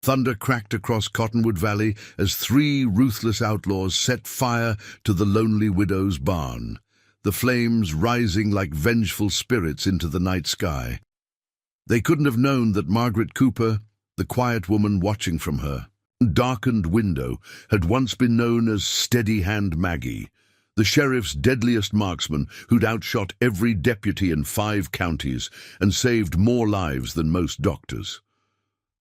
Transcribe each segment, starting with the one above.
Thunder cracked across Cottonwood Valley as three ruthless outlaws set fire to the lonely widow's barn, the flames rising like vengeful spirits into the night sky. They couldn't have known that Margaret Cooper, the quiet woman watching from her darkened window, had once been known as Steady-Hand Maggie, the sheriff's deadliest marksman who'd outshot every deputy in 5 counties and saved more lives than most doctors.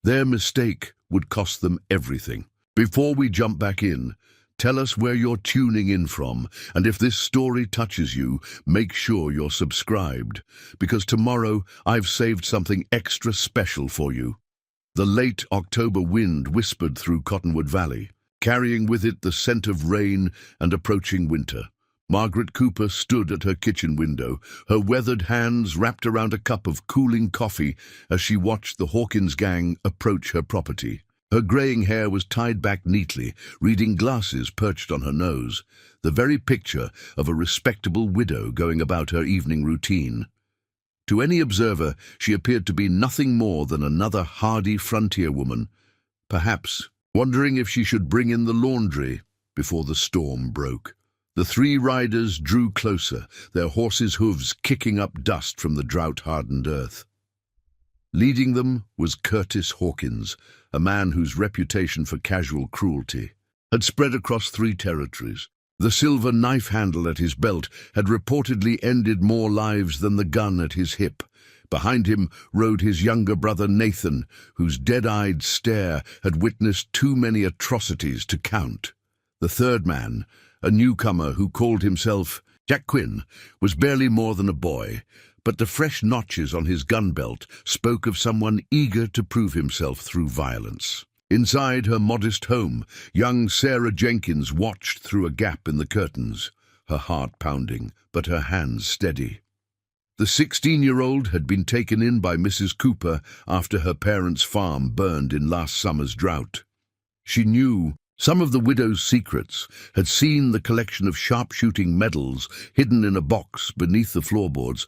Their mistake would cost them everything. Before we jump back in, tell us where you're tuning in from, and if this story touches you, make sure you're subscribed, because tomorrow I've saved something extra special for you. The late October wind whispered through Cottonwood Valley, carrying with it the scent of rain and approaching winter. Margaret Cooper stood at her kitchen window, her weathered hands wrapped around a cup of cooling coffee as she watched the Hawkins gang approach her property. Her graying hair was tied back neatly, reading glasses perched on her nose, the very picture of a respectable widow going about her evening routine. To any observer, she appeared to be nothing more than another hardy frontier woman, perhaps wondering if she should bring in the laundry before the storm broke. The 3 riders drew closer, their horses' hooves kicking up dust from the drought-hardened earth. Leading them was Curtis Hawkins, a man whose reputation for casual cruelty had spread across 3 territories. The silver knife handle at his belt had reportedly ended more lives than the gun at his hip. Behind him rode his younger brother Nathan, whose dead-eyed stare had witnessed too many atrocities to count. The third man, a newcomer who called himself Jack Quinn, was barely more than a boy, but the fresh notches on his gun belt spoke of someone eager to prove himself through violence. Inside her modest home, young Sarah Jenkins watched through a gap in the curtains, her heart pounding, but her hands steady. The 16-year-old had been taken in by Mrs. Cooper after her parents' farm burned in last summer's drought. She knew some of the widow's secrets, had seen the collection of sharpshooting medals hidden in a box beneath the floorboards,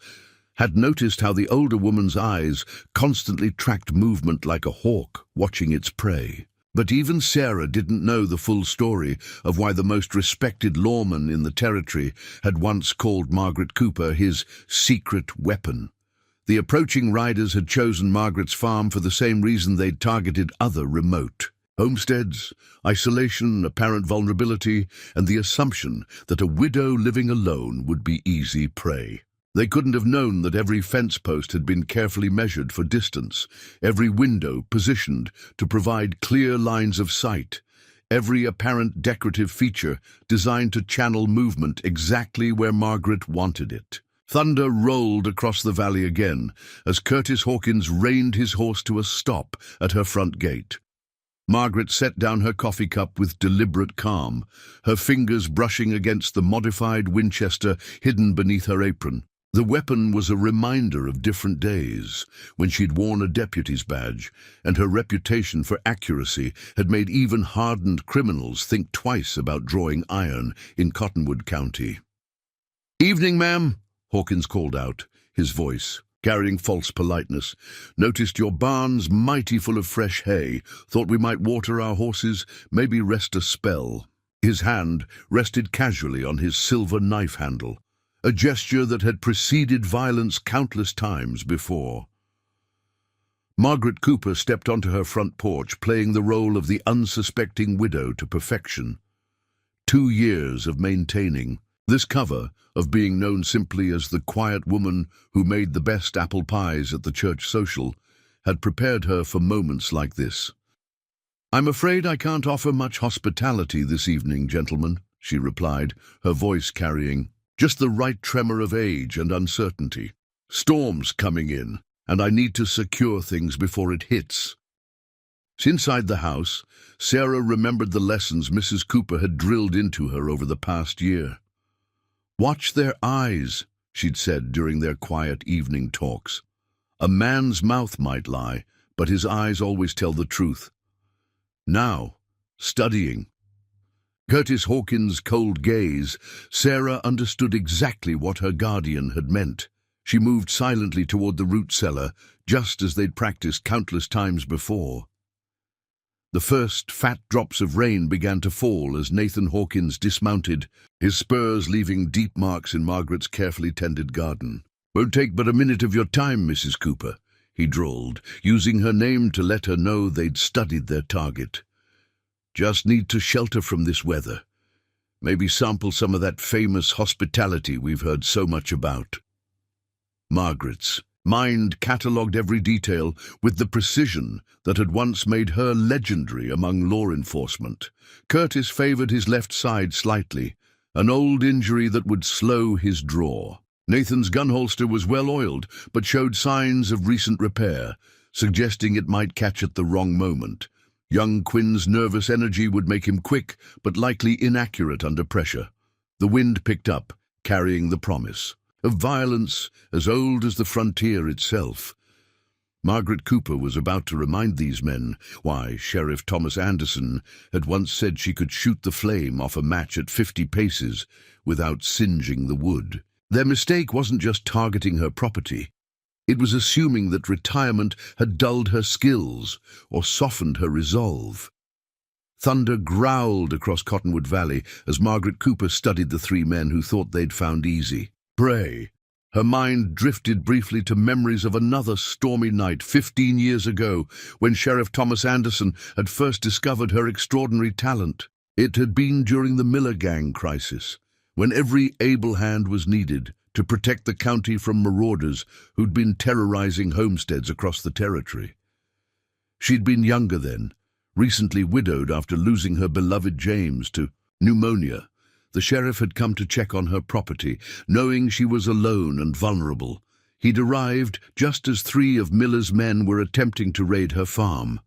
had noticed how the older woman's eyes constantly tracked movement like a hawk watching its prey. But even Sarah didn't know the full story of why the most respected lawman in the territory had once called Margaret Cooper his secret weapon. The approaching riders had chosen Margaret's farm for the same reason they'd targeted other remote homesteads: isolation, apparent vulnerability, and the assumption that a widow living alone would be easy prey. They couldn't have known that every fence post had been carefully measured for distance, every window positioned to provide clear lines of sight, every apparent decorative feature designed to channel movement exactly where Margaret wanted it. Thunder rolled across the valley again as Curtis Hawkins reined his horse to a stop at her front gate. Margaret set down her coffee cup with deliberate calm, her fingers brushing against the modified Winchester hidden beneath her apron. The weapon was a reminder of different days, when she'd worn a deputy's badge, and her reputation for accuracy had made even hardened criminals think twice about drawing iron in Cottonwood County. "Evening, ma'am," Hawkins called out, his voice carrying false politeness. "Noticed your barn's mighty full of fresh hay. Thought we might water our horses, maybe rest a spell." His hand rested casually on his silver knife handle, a gesture that had preceded violence countless times before. Margaret Cooper stepped onto her front porch, playing the role of the unsuspecting widow to perfection. 2 years of maintaining this cover, of being known simply as the quiet woman who made the best apple pies at the church social, had prepared her for moments like this. "I'm afraid I can't offer much hospitality this evening, gentlemen," she replied, her voice carrying just the right tremor of age and uncertainty. "Storm's coming in, and I need to secure things before it hits." Inside the house, Sarah remembered the lessons Mrs. Cooper had drilled into her over the past year. "Watch their eyes," she'd said during their quiet evening talks. "A man's mouth might lie, but his eyes always tell the truth." Now, studying Curtis Hawkins' cold gaze, Sarah understood exactly what her guardian had meant. She moved silently toward the root cellar, just as they'd practiced countless times before. The first fat drops of rain began to fall as Nathan Hawkins dismounted, his spurs leaving deep marks in Margaret's carefully tended garden. "Won't take but a minute of your time, Mrs. Cooper," he drawled, using her name to let her know they'd studied their target. "Just need to shelter from this weather. Maybe sample some of that famous hospitality we've heard so much about." Margaret's mind catalogued every detail with the precision that had once made her legendary among law enforcement. Curtis favored his left side slightly, an old injury that would slow his draw. Nathan's gun holster was well oiled, but showed signs of recent repair, suggesting it might catch at the wrong moment. Young Quinn's nervous energy would make him quick, but likely inaccurate under pressure. The wind picked up, carrying the promise of violence as old as the frontier itself. Margaret Cooper was about to remind these men why Sheriff Thomas Anderson had once said she could shoot the flame off a match at 50 paces without singeing the wood. Their mistake wasn't just targeting her property. It was assuming that retirement had dulled her skills or softened her resolve. Thunder growled across Cottonwood Valley as Margaret Cooper studied the three men who thought they'd found easy prey. Her mind drifted briefly to memories of another stormy night 15 years ago when Sheriff Thomas Anderson had first discovered her extraordinary talent. It had been during the Miller Gang crisis, when every able hand was needed to protect the county from marauders who'd been terrorizing homesteads across the territory. She'd been younger then, recently widowed after losing her beloved James to pneumonia. The sheriff had come to check on her property, knowing she was alone and vulnerable. He'd arrived just as 3 of Miller's men were attempting to raid her farm.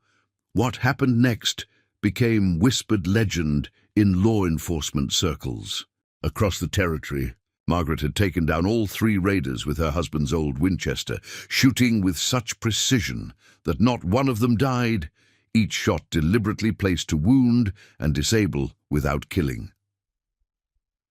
What happened next became whispered legend in law enforcement circles. Across the territory, Margaret had taken down all 3 raiders with her husband's old Winchester, shooting with such precision that not one of them died, each shot deliberately placed to wound and disable without killing.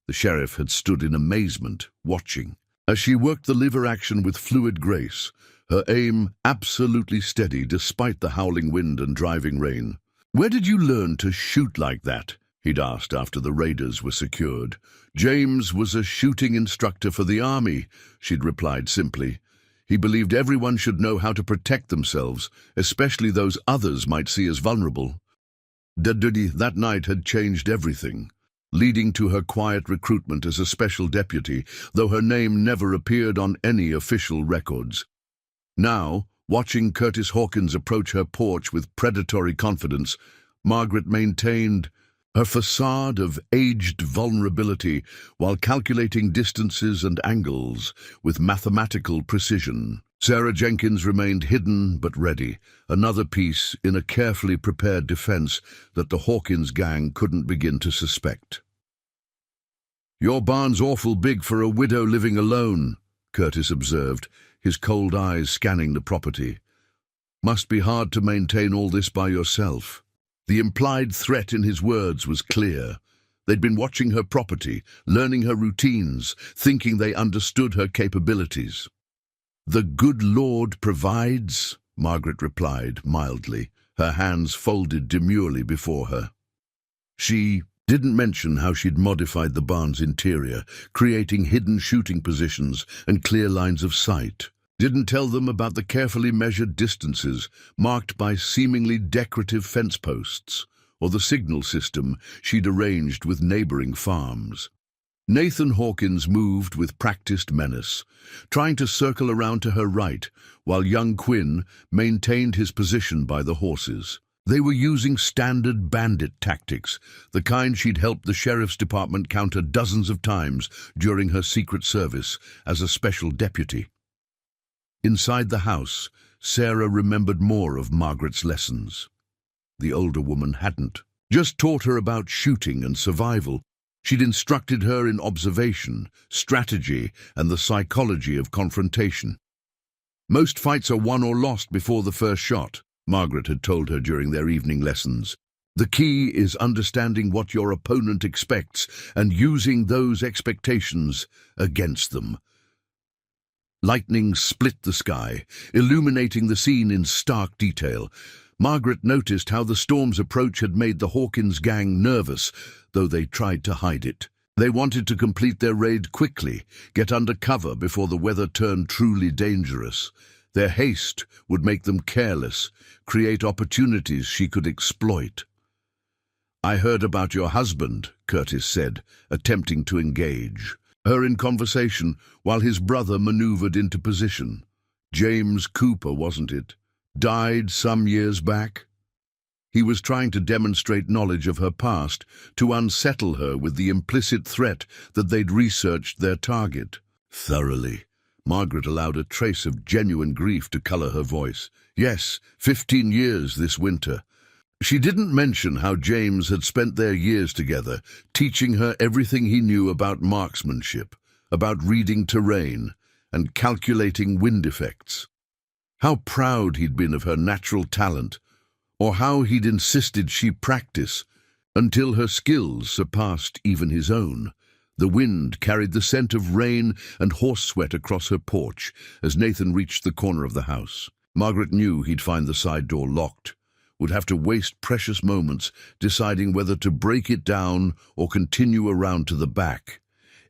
The sheriff had stood in amazement, watching. As she worked the lever action with fluid grace, her aim absolutely steady despite the howling wind and driving rain. "Where did you learn to shoot like that?" he'd asked after the raiders were secured. "James was a shooting instructor for the army," she'd replied simply. "He believed everyone should know how to protect themselves, especially those others might see as vulnerable." That night had changed everything, leading to her quiet recruitment as a special deputy, though her name never appeared on any official records. Now, watching Curtis Hawkins approach her porch with predatory confidence, Margaret maintained her facade of aged vulnerability while calculating distances and angles with mathematical precision. Sarah Jenkins remained hidden but ready, another piece in a carefully prepared defense that the Hawkins gang couldn't begin to suspect. "Your barn's awful big for a widow living alone," Curtis observed, his cold eyes scanning the property. "Must be hard to maintain all this by yourself." The implied threat in his words was clear. They'd been watching her property, learning her routines, thinking they understood her capabilities. "The good Lord provides," Margaret replied mildly, her hands folded demurely before her. She didn't mention how she'd modified the barn's interior, creating hidden shooting positions and clear lines of sight. Didn't tell them about the carefully measured distances marked by seemingly decorative fence posts, or the signal system she'd arranged with neighboring farms. Nathan Hawkins moved with practiced menace, trying to circle around to her right, while young Quinn maintained his position by the horses. They were using standard bandit tactics, the kind she'd helped the sheriff's department counter dozens of times during her Secret Service as a special deputy. Inside the house, Sarah remembered more of Margaret's lessons. The older woman hadn't just taught her about shooting and survival. She'd instructed her in observation, strategy, and the psychology of confrontation. "Most fights are won or lost before the first shot," Margaret had told her during their evening lessons. "The key is understanding what your opponent expects and using those expectations against them." Lightning split the sky, illuminating the scene in stark detail. Margaret noticed how the storm's approach had made the Hawkins gang nervous, though they tried to hide it. They wanted to complete their raid quickly, get under cover before the weather turned truly dangerous. Their haste would make them careless, create opportunities she could exploit. "I heard about your husband," Curtis said, attempting to engage her in conversation while his brother maneuvered into position. "James Cooper, wasn't it? Died some years back?" He was trying to demonstrate knowledge of her past, to unsettle her with the implicit threat that they'd researched their target. Thoroughly. Margaret allowed a trace of genuine grief to color her voice. "Yes, 15 years this winter." She didn't mention how James had spent their years together, teaching her everything he knew about marksmanship, about reading terrain, and calculating wind effects. How proud he'd been of her natural talent, or how he'd insisted she practice, until her skills surpassed even his own. The wind carried the scent of rain and horse sweat across her porch as Nathan reached the corner of the house. Margaret knew he'd find the side door locked, would have to waste precious moments deciding whether to break it down or continue around to the back.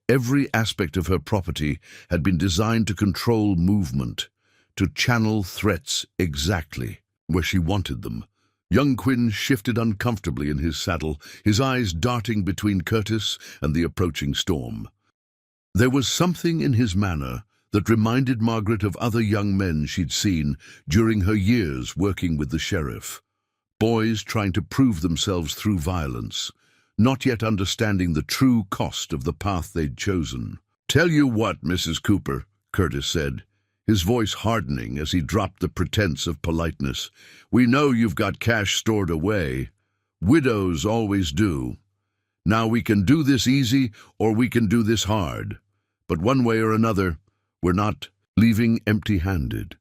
Every aspect of her property had been designed to control movement, to channel threats exactly where she wanted them. Young Quinn shifted uncomfortably in his saddle, his eyes darting between Curtis and the approaching storm. There was something in his manner that reminded Margaret of other young men she'd seen during her years working with the sheriff. Boys trying to prove themselves through violence, not yet understanding the true cost of the path they'd chosen. "Tell you what, Mrs. Cooper," Curtis said, his voice hardening as he dropped the pretense of politeness. "We know you've got cash stored away. Widows always do. Now we can do this easy or we can do this hard. But one way or another, we're not leaving empty-handed."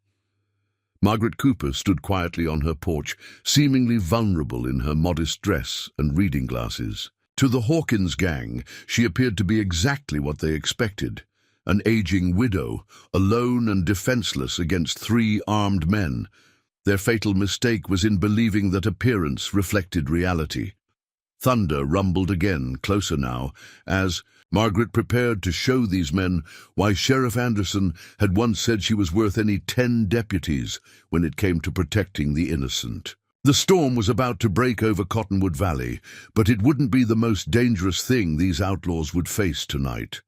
Margaret Cooper stood quietly on her porch, seemingly vulnerable in her modest dress and reading glasses. To the Hawkins gang, she appeared to be exactly what they expected. An aging widow, alone and defenseless against 3 armed men. Their fatal mistake was in believing that appearance reflected reality. Thunder rumbled again, closer now, as Margaret prepared to show these men why Sheriff Anderson had once said she was worth any 10 deputies when it came to protecting the innocent. The storm was about to break over Cottonwood Valley, but it wouldn't be the most dangerous thing these outlaws would face tonight.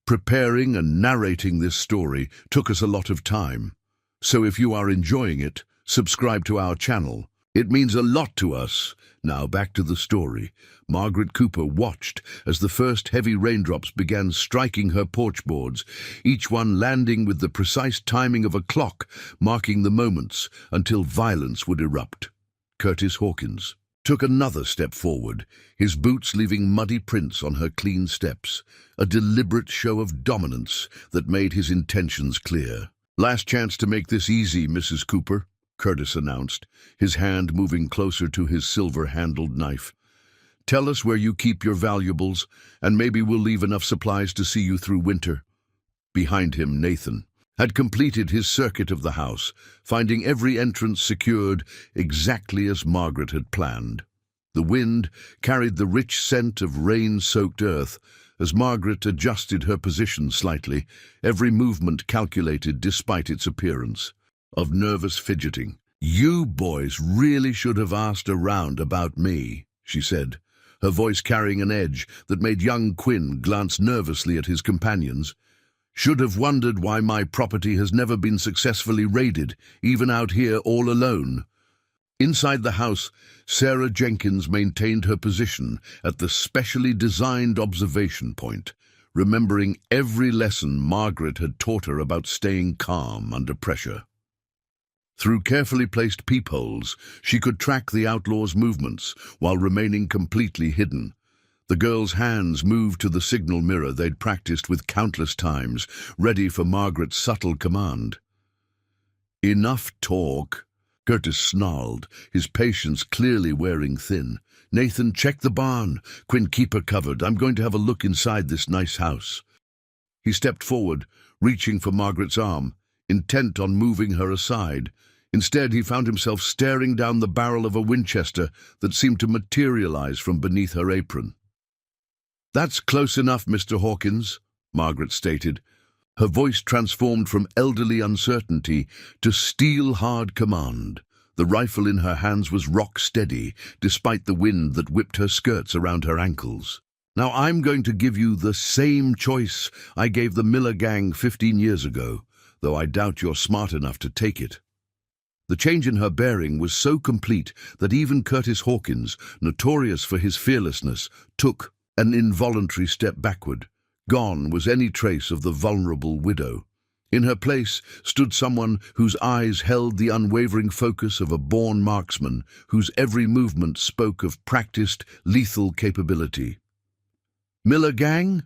Preparing and narrating this story took us a lot of time, so if you are enjoying it, subscribe to our channel. It means a lot to us. Now back to the story. Margaret Cooper watched as the first heavy raindrops began striking her porch boards, each one landing with the precise timing of a clock, marking the moments until violence would erupt. Curtis Hawkins took another step forward, his boots leaving muddy prints on her clean steps, a deliberate show of dominance that made his intentions clear. "Last chance to make this easy, Mrs. Cooper," Curtis announced, his hand moving closer to his silver-handled knife. "Tell us where you keep your valuables, and maybe we'll leave enough supplies to see you through winter." Behind him, Nathan had completed his circuit of the house, finding every entrance secured exactly as Margaret had planned. The wind carried the rich scent of rain-soaked earth as Margaret adjusted her position slightly, every movement calculated despite its appearance of nervous fidgeting. "You boys really should have asked around about me," she said, her voice carrying an edge that made young Quinn glance nervously at his companions. "Should have wondered why my property has never been successfully raided, even out here all alone." Inside the house, Sarah Jenkins maintained her position at the specially designed observation point, remembering every lesson Margaret had taught her about staying calm under pressure. Through carefully placed peepholes, she could track the outlaws' movements while remaining completely hidden. The girl's hands moved to the signal mirror they'd practiced with countless times, ready for Margaret's subtle command. "Enough talk," Curtis snarled, his patience clearly wearing thin. "Nathan, check the barn. Quinn, keep her covered. I'm going to have a look inside this nice house." He stepped forward, reaching for Margaret's arm, intent on moving her aside. Instead, he found himself staring down the barrel of a Winchester that seemed to materialize from beneath her apron. "That's close enough, Mr. Hawkins," Margaret stated. Her voice transformed from elderly uncertainty to steel-hard command. The rifle in her hands was rock steady, despite the wind that whipped her skirts around her ankles. "Now I'm going to give you the same choice I gave the Miller gang 15 years ago, though I doubt you're smart enough to take it." The change in her bearing was so complete that even Curtis Hawkins, notorious for his fearlessness, took an involuntary step backward. Gone was any trace of the vulnerable widow. In her place stood someone whose eyes held the unwavering focus of a born marksman, whose every movement spoke of practiced, lethal capability. "Miller gang?"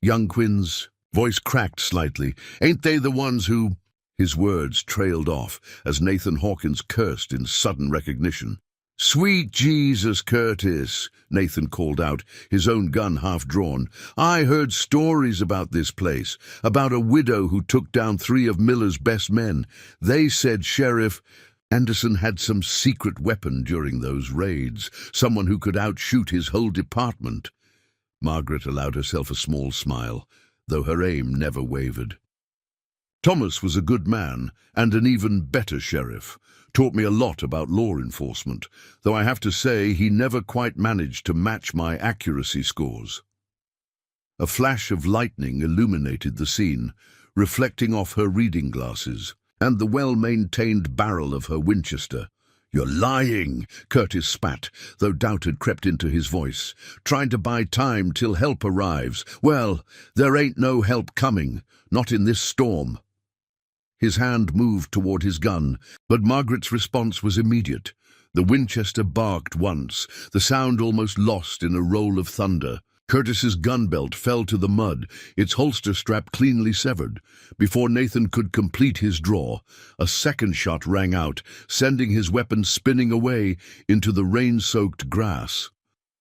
Young Quinn's voice cracked slightly. "Ain't they the ones who—" His words trailed off as Nathan Hawkins cursed in sudden recognition. "Sweet Jesus, Curtis," Nathan called out, his own gun half drawn. "I heard stories about this place, about a widow who took down 3 of Miller's best men. They said Sheriff Anderson had some secret weapon during those raids, someone who could outshoot his whole department." Margaret allowed herself a small smile, though her aim never wavered. "Thomas was a good man and an even better sheriff. Taught me a lot about law enforcement, though I have to say he never quite managed to match my accuracy scores." A flash of lightning illuminated the scene, reflecting off her reading glasses and the well-maintained barrel of her Winchester. "You're lying," Curtis spat, though doubt had crept into his voice. "Trying to buy time till help arrives. Well, there ain't no help coming, not in this storm." His hand moved toward his gun, but Margaret's response was immediate. The Winchester barked once, the sound almost lost in a roll of thunder. Curtis's gun belt fell to the mud, its holster strap cleanly severed. Before Nathan could complete his draw, a second shot rang out, sending his weapon spinning away into the rain-soaked grass.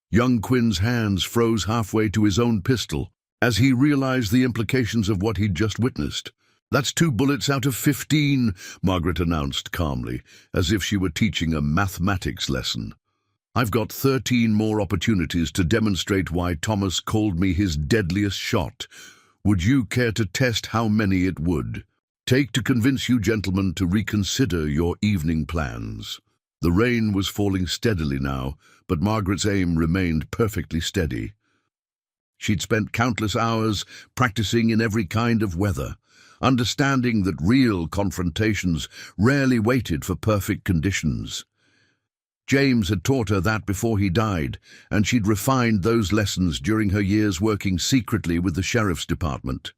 Young Quinn's hands froze halfway to his own pistol as he realized the implications of what he'd just witnessed. "That's 2 bullets out of 15, Margaret announced calmly, as if she were teaching a mathematics lesson. "I've got 13 more opportunities to demonstrate why Thomas called me his deadliest shot. Would you care to test how many it would take to convince you gentlemen to reconsider your evening plans?" The rain was falling steadily now, but Margaret's aim remained perfectly steady. She'd spent countless hours practicing in every kind of weather, understanding that real confrontations rarely waited for perfect conditions. James had taught her that before he died, and she'd refined those lessons during her years working secretly with the sheriff's department.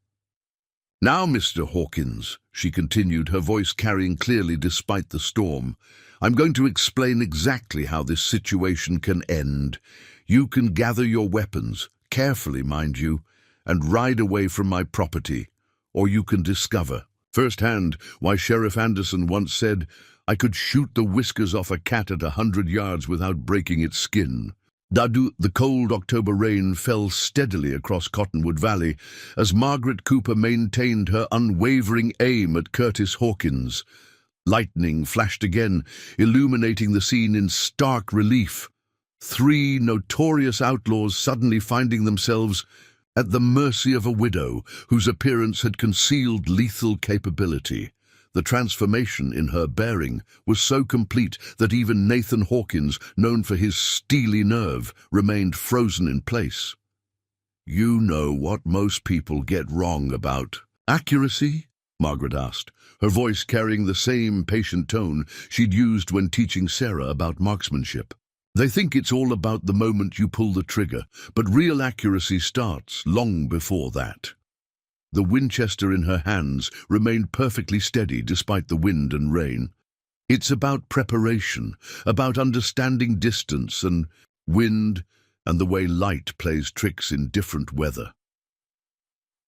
"Now, Mr. Hawkins," she continued, her voice carrying clearly despite the storm, "I'm going to explain exactly how this situation can end. You can gather your weapons, carefully, mind you, and ride away from my property. Or you can discover firsthand why Sheriff Anderson once said, 'I could shoot the whiskers off a cat at 100 yards without breaking its skin.'" The cold October rain fell steadily across Cottonwood Valley as Margaret Cooper maintained her unwavering aim at Curtis Hawkins. Lightning flashed again, illuminating the scene in stark relief. 3 notorious outlaws suddenly finding themselves at the mercy of a widow whose appearance had concealed lethal capability. The transformation in her bearing was so complete that even Nathan Hawkins, known for his steely nerve, remained frozen in place. "You know what most people get wrong about accuracy?" Margaret asked, her voice carrying the same patient tone she'd used when teaching Sarah about marksmanship. "They think it's all about the moment you pull the trigger, but real accuracy starts long before that." The Winchester in her hands remained perfectly steady despite the wind and rain. "It's about preparation, about understanding distance and wind and the way light plays tricks in different weather."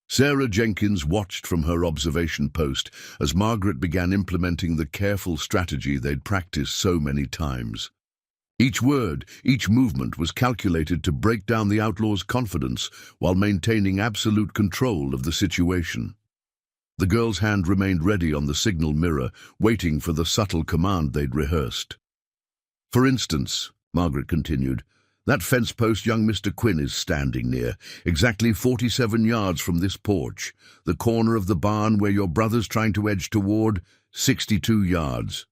Sarah Jenkins watched from her observation post as Margaret began implementing the careful strategy they'd practiced so many times. Each word, each movement was calculated to break down the outlaw's confidence while maintaining absolute control of the situation. The girl's hand remained ready on the signal mirror, waiting for the subtle command they'd rehearsed. "For instance," Margaret continued, "that fence post young Mr. Quinn is standing near, exactly 47 yards from this porch. The corner of the barn where your brother's trying to edge toward, 62 yards.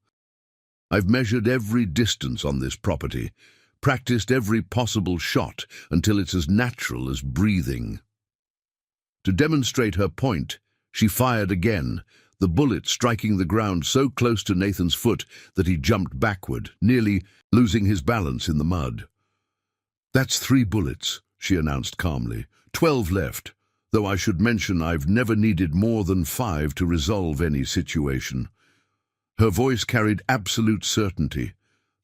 I've measured every distance on this property, practiced every possible shot until it's as natural as breathing." To demonstrate her point, she fired again, the bullet striking the ground so close to Nathan's foot that he jumped backward, nearly losing his balance in the mud. "That's 3 bullets," she announced calmly. 12 left, though I should mention I've never needed more than 5 to resolve any situation." Her voice carried absolute certainty,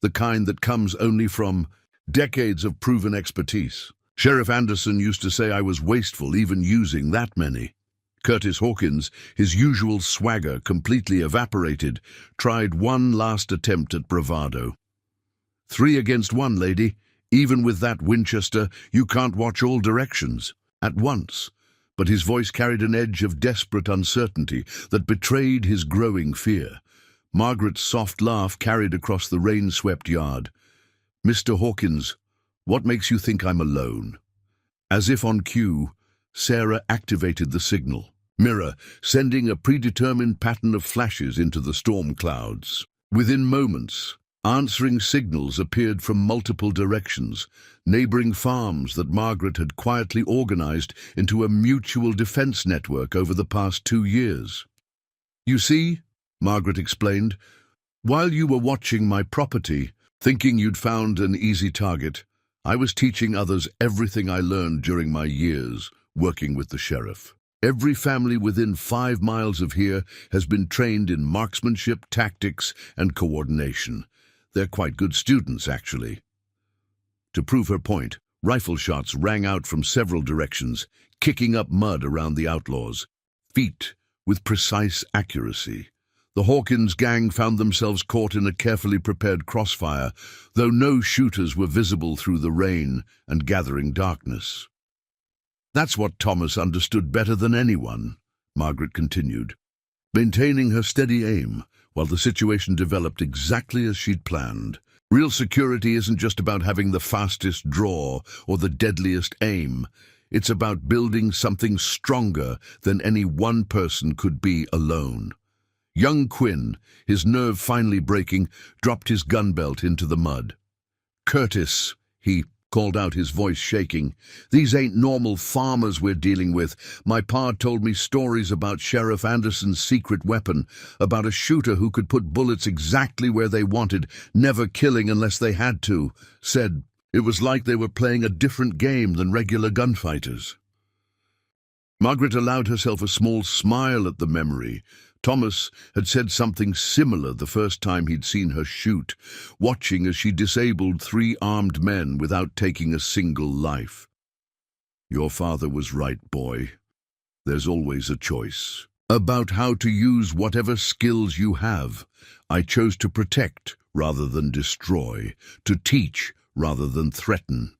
the kind that comes only from decades of proven expertise. "Sheriff Anderson used to say I was wasteful even using that many." Curtis Hawkins, his usual swagger completely evaporated, tried one last attempt at bravado. 3 against 1, lady. Even with that Winchester, you can't watch all directions at once." But his voice carried an edge of desperate uncertainty that betrayed his growing fear. Margaret's soft laugh carried across the rain-swept yard. "Mr. Hawkins, what makes you think I'm alone?" As if on cue, Sarah activated the signal mirror, sending a predetermined pattern of flashes into the storm clouds. Within moments, answering signals appeared from multiple directions, neighboring farms that Margaret had quietly organized into a mutual defense network over the past 2 years. "You see," Margaret explained, "while you were watching my property, thinking you'd found an easy target, I was teaching others everything I learned during my years working with the sheriff. Every family within 5 miles of here has been trained in marksmanship, tactics, and coordination. They're quite good students, actually." To prove her point, rifle shots rang out from several directions, kicking up mud around the Outlaws' feet with precise accuracy. The Hawkins gang found themselves caught in a carefully prepared crossfire, though no shooters were visible through the rain and gathering darkness. "That's what Thomas understood better than anyone," Margaret continued, maintaining her steady aim while the situation developed exactly as she'd planned. "Real security isn't just about having the fastest draw or the deadliest aim. It's about building something stronger than any one person could be alone." Young Quinn, his nerve finally breaking, dropped his gun belt into the mud. "Curtis," he called out, his voice shaking, "these ain't normal farmers we're dealing with. My pa told me stories about Sheriff Anderson's secret weapon, about a shooter who could put bullets exactly where they wanted, never killing unless they had to. Said it was like they were playing a different game than regular gunfighters." Margaret allowed herself a small smile at the memory. Thomas had said something similar the first time he'd seen her shoot, watching as she disabled 3 armed men without taking a single life. "Your father was right, boy. There's always a choice about how to use whatever skills you have. I chose to protect rather than destroy, to teach rather than threaten."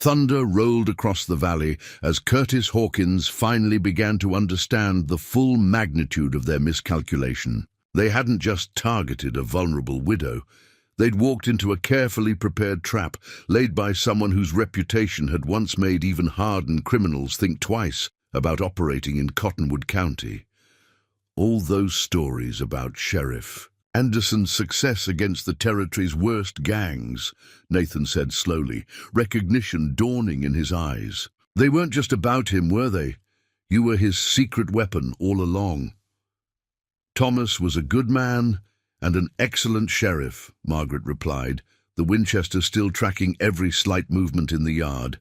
Thunder rolled across the valley as Curtis Hawkins finally began to understand the full magnitude of their miscalculation. They hadn't just targeted a vulnerable widow. They'd walked into a carefully prepared trap laid by someone whose reputation had once made even hardened criminals think twice about operating in Cottonwood County. All those stories about Sheriff Anderson's success against the territory's worst gangs, Nathan said slowly, recognition dawning in his eyes. They weren't just about him, were they? You were his secret weapon all along. Thomas was a good man and an excellent sheriff, Margaret replied, the Winchester still tracking every slight movement in the yard.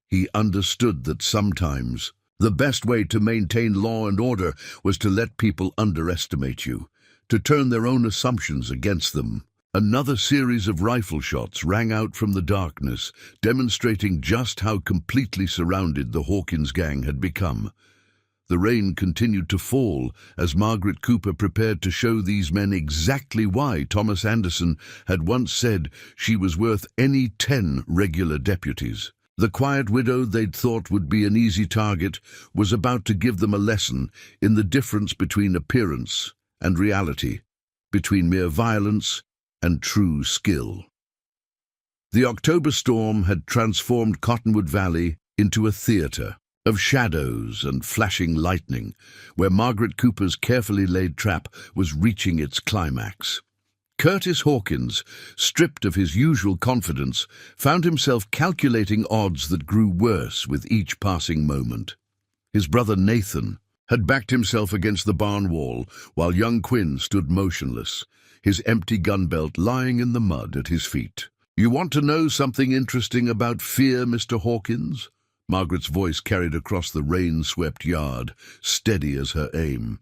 He understood that sometimes the best way to maintain law and order was to let people underestimate you, to turn their own assumptions against them. Another series of rifle shots rang out from the darkness, demonstrating just how completely surrounded the Hawkins gang had become. The rain continued to fall as Margaret Cooper prepared to show these men exactly why Thomas Anderson had once said she was worth any 10 regular deputies. The quiet widow they'd thought would be an easy target was about to give them a lesson in the difference between appearance and reality, between mere violence and true skill. The October storm had transformed Cottonwood Valley into a theatre of shadows and flashing lightning, where Margaret Cooper's carefully laid trap was reaching its climax. Curtis Hawkins, stripped of his usual confidence, found himself calculating odds that grew worse with each passing moment. His brother Nathan had backed himself against the barn wall while young Quinn stood motionless, his empty gun belt lying in the mud at his feet. "You want to know something interesting about fear, Mr. Hawkins?" Margaret's voice carried across the rain-swept yard, steady as her aim.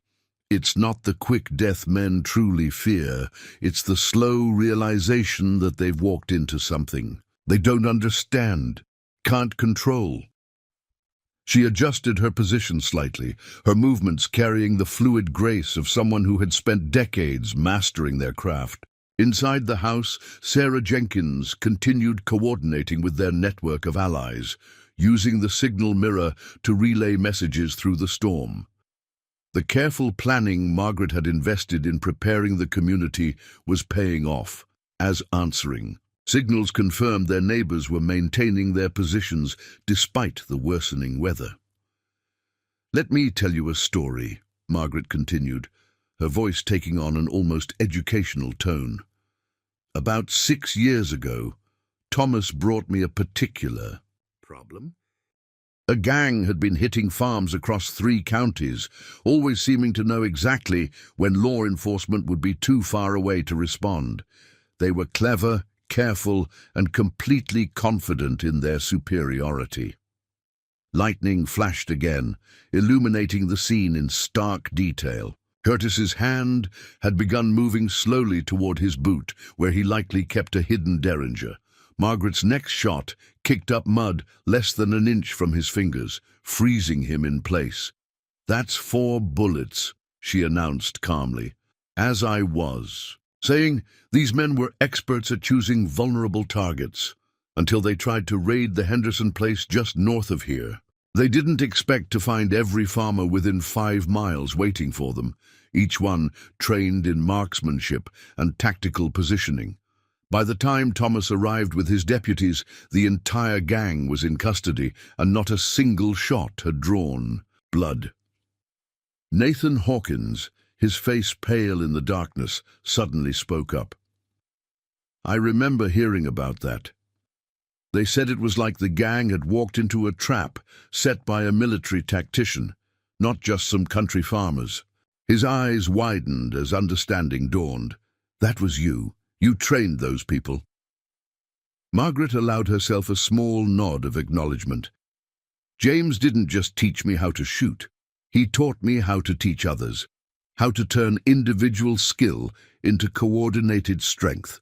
"It's not the quick death men truly fear. It's the slow realization that they've walked into something they don't understand, can't control." She adjusted her position slightly, her movements carrying the fluid grace of someone who had spent decades mastering their craft. Inside the house, Sarah Jenkins continued coordinating with their network of allies, using the signal mirror to relay messages through the storm. The careful planning Margaret had invested in preparing the community was paying off, as answering signals confirmed their neighbors were maintaining their positions despite the worsening weather. "Let me tell you a story," Margaret continued, her voice taking on an almost educational tone. "About 6 years ago, Thomas brought me a particular problem. A gang had been hitting farms across 3 counties, always seeming to know exactly when law enforcement would be too far away to respond. They were clever, careful, and completely confident in their superiority." Lightning flashed again, illuminating the scene in stark detail. Curtis's hand had begun moving slowly toward his boot, where he likely kept a hidden derringer. Margaret's next shot kicked up mud less than an inch from his fingers, freezing him in place. "That's 4 bullets, she announced calmly, as I was, saying these men were experts at choosing vulnerable targets, until they tried to raid the Henderson place just north of here. They didn't expect to find every farmer within 5 miles waiting for them, each one trained in marksmanship and tactical positioning. By the time Thomas arrived with his deputies, the entire gang was in custody, and not a single shot had drawn blood." Nathan Hawkins, his face pale in the darkness, suddenly spoke up. "I remember hearing about that. They said it was like the gang had walked into a trap set by a military tactician, not just some country farmers." His eyes widened as understanding dawned. "That was you. You trained those people." Margaret allowed herself a small nod of acknowledgement. "James didn't just teach me how to shoot. He taught me how to teach others, how to turn individual skill into coordinated strength.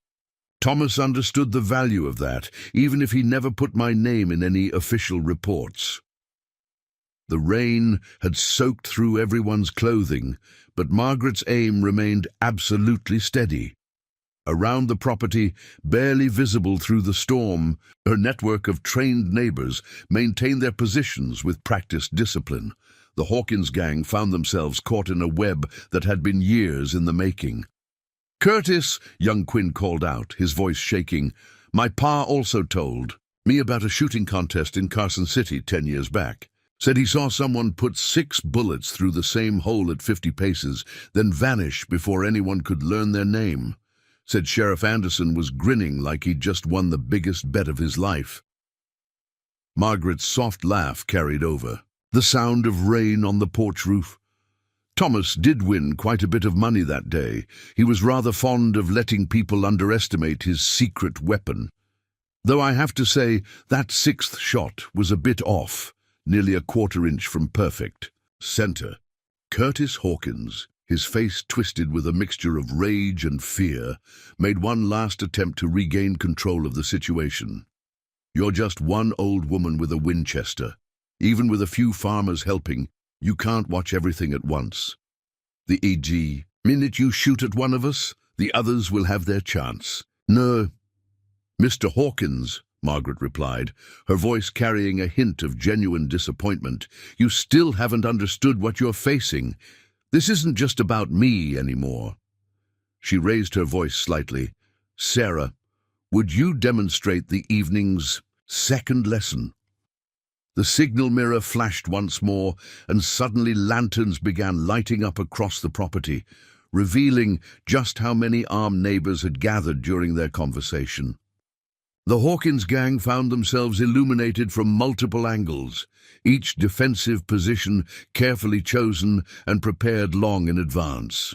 Thomas understood the value of that, even if he never put my name in any official reports." The rain had soaked through everyone's clothing, but Margaret's aim remained absolutely steady. Around the property, barely visible through the storm, her network of trained neighbors maintained their positions with practiced discipline. The Hawkins gang found themselves caught in a web that had been years in the making. "Curtis," young Quinn called out, his voice shaking, "my pa also told me about a shooting contest in Carson City 10 years back. Said he saw someone put 6 bullets through the same hole at 50 paces, then vanish before anyone could learn their name. Said Sheriff Anderson was grinning like he'd just won the biggest bet of his life." Margaret's soft laugh carried over, the sound of rain on the porch roof. "Thomas did win quite a bit of money that day. He was rather fond of letting people underestimate his secret weapon. Though I have to say that 6th shot was a bit off, nearly a 1/4 inch from perfect center." Curtis Hawkins, his face twisted with a mixture of rage and fear, made one last attempt to regain control of the situation. "You're just one old woman with a Winchester. Even with a few farmers helping, you can't watch everything at once. The minute you shoot at one of us, the others will have their chance. No, "Mr. Hawkins," Margaret replied, her voice carrying a hint of genuine disappointment, "you still haven't understood what you're facing. This isn't just about me anymore." She raised her voice slightly. "Sarah, would you demonstrate the evening's second lesson?" The signal mirror flashed once more, and suddenly lanterns began lighting up across the property, revealing just how many armed neighbors had gathered during their conversation. The Hawkins gang found themselves illuminated from multiple angles, each defensive position carefully chosen and prepared long in advance.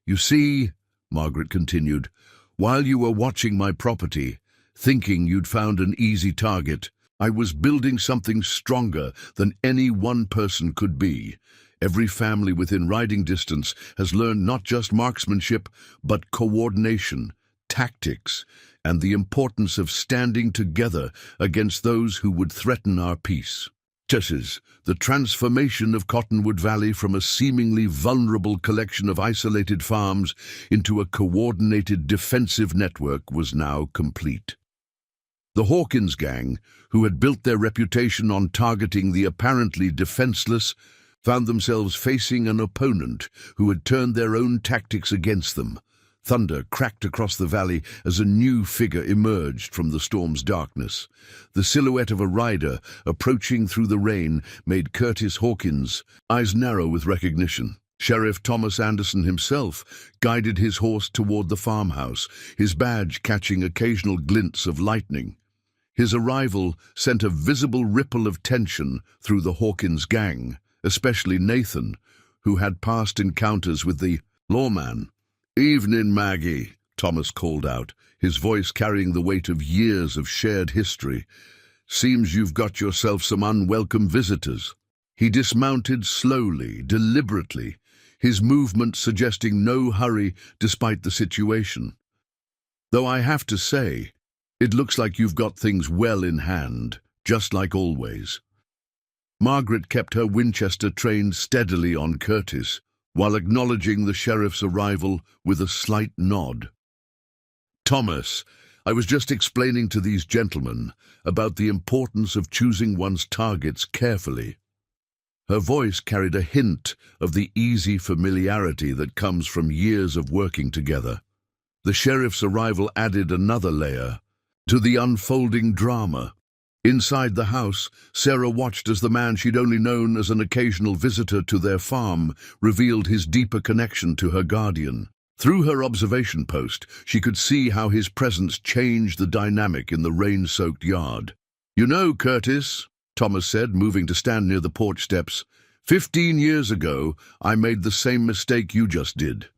"You see," Margaret continued, "while you were watching my property, thinking you'd found an easy target, I was building something stronger than any one person could be. Every family within riding distance has learned not just marksmanship, but coordination, tactics, and the importance of standing together against those who would threaten our peace." The transformation of Cottonwood Valley from a seemingly vulnerable collection of isolated farms into a coordinated defensive network was now complete. The Hawkins gang, who had built their reputation on targeting the apparently defenseless, found themselves facing an opponent who had turned their own tactics against them. Thunder cracked across the valley as a new figure emerged from the storm's darkness. The silhouette of a rider approaching through the rain made Curtis Hawkins' eyes narrow with recognition. Sheriff Thomas Anderson himself guided his horse toward the farmhouse, his badge catching occasional glints of lightning. His arrival sent a visible ripple of tension through the Hawkins gang, especially Nathan, who had past encounters with the lawman. "Evening, Maggie," Thomas called out, his voice carrying the weight of years of shared history. "Seems you've got yourself some unwelcome visitors." He dismounted slowly, deliberately, his movement suggesting no hurry despite the situation. "Though I have to say, it looks like you've got things well in hand, just like always." Margaret kept her Winchester trained steadily on Curtis, while acknowledging the sheriff's arrival with a slight nod. "Thomas, I was just explaining to these gentlemen about the importance of choosing one's targets carefully." Her voice carried a hint of the easy familiarity that comes from years of working together. The sheriff's arrival added another layer to the unfolding drama. Inside the house, Sarah watched as the man she'd only known as an occasional visitor to their farm revealed his deeper connection to her guardian. Through her observation post, she could see how his presence changed the dynamic in the rain-soaked yard. "You know, Curtis," Thomas said, moving to stand near the porch steps, 15 years ago, I made the same mistake you just did.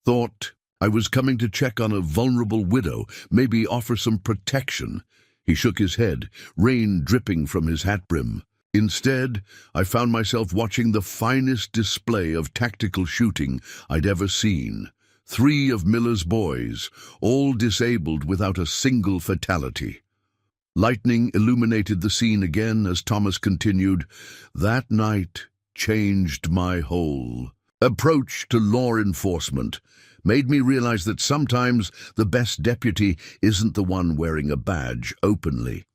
Thought I was coming to check on a vulnerable widow, maybe offer some protection." He shook his head, rain dripping from his hat brim. "Instead, I found myself watching the finest display of tactical shooting I'd ever seen. 3 of Miller's boys, all disabled without a single fatality." Lightning illuminated the scene again as Thomas continued, "That night changed my whole approach to law enforcement. Made me realize that sometimes the best deputy isn't the one wearing a badge openly."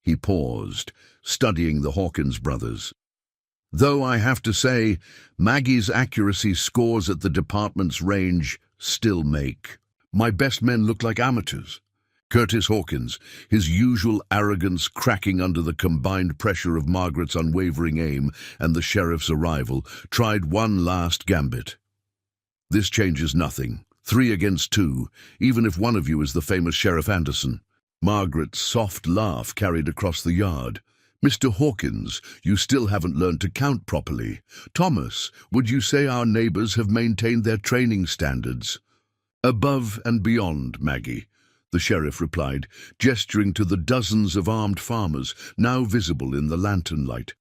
He paused, studying the Hawkins brothers. "Though I have to say, Maggie's accuracy scores at the department's range still make my best men look like amateurs." Curtis Hawkins, his usual arrogance cracking under the combined pressure of Margaret's unwavering aim and the sheriff's arrival, tried one last gambit. "This changes nothing. 3 against 2, even if one of you is the famous Sheriff Anderson." Margaret's soft laugh carried across the yard. "Mr. Hawkins, you still haven't learned to count properly. Thomas, would you say our neighbors have maintained their training standards?" "Above and beyond, Maggie," the sheriff replied, gesturing to the dozens of armed farmers now visible in the lantern light.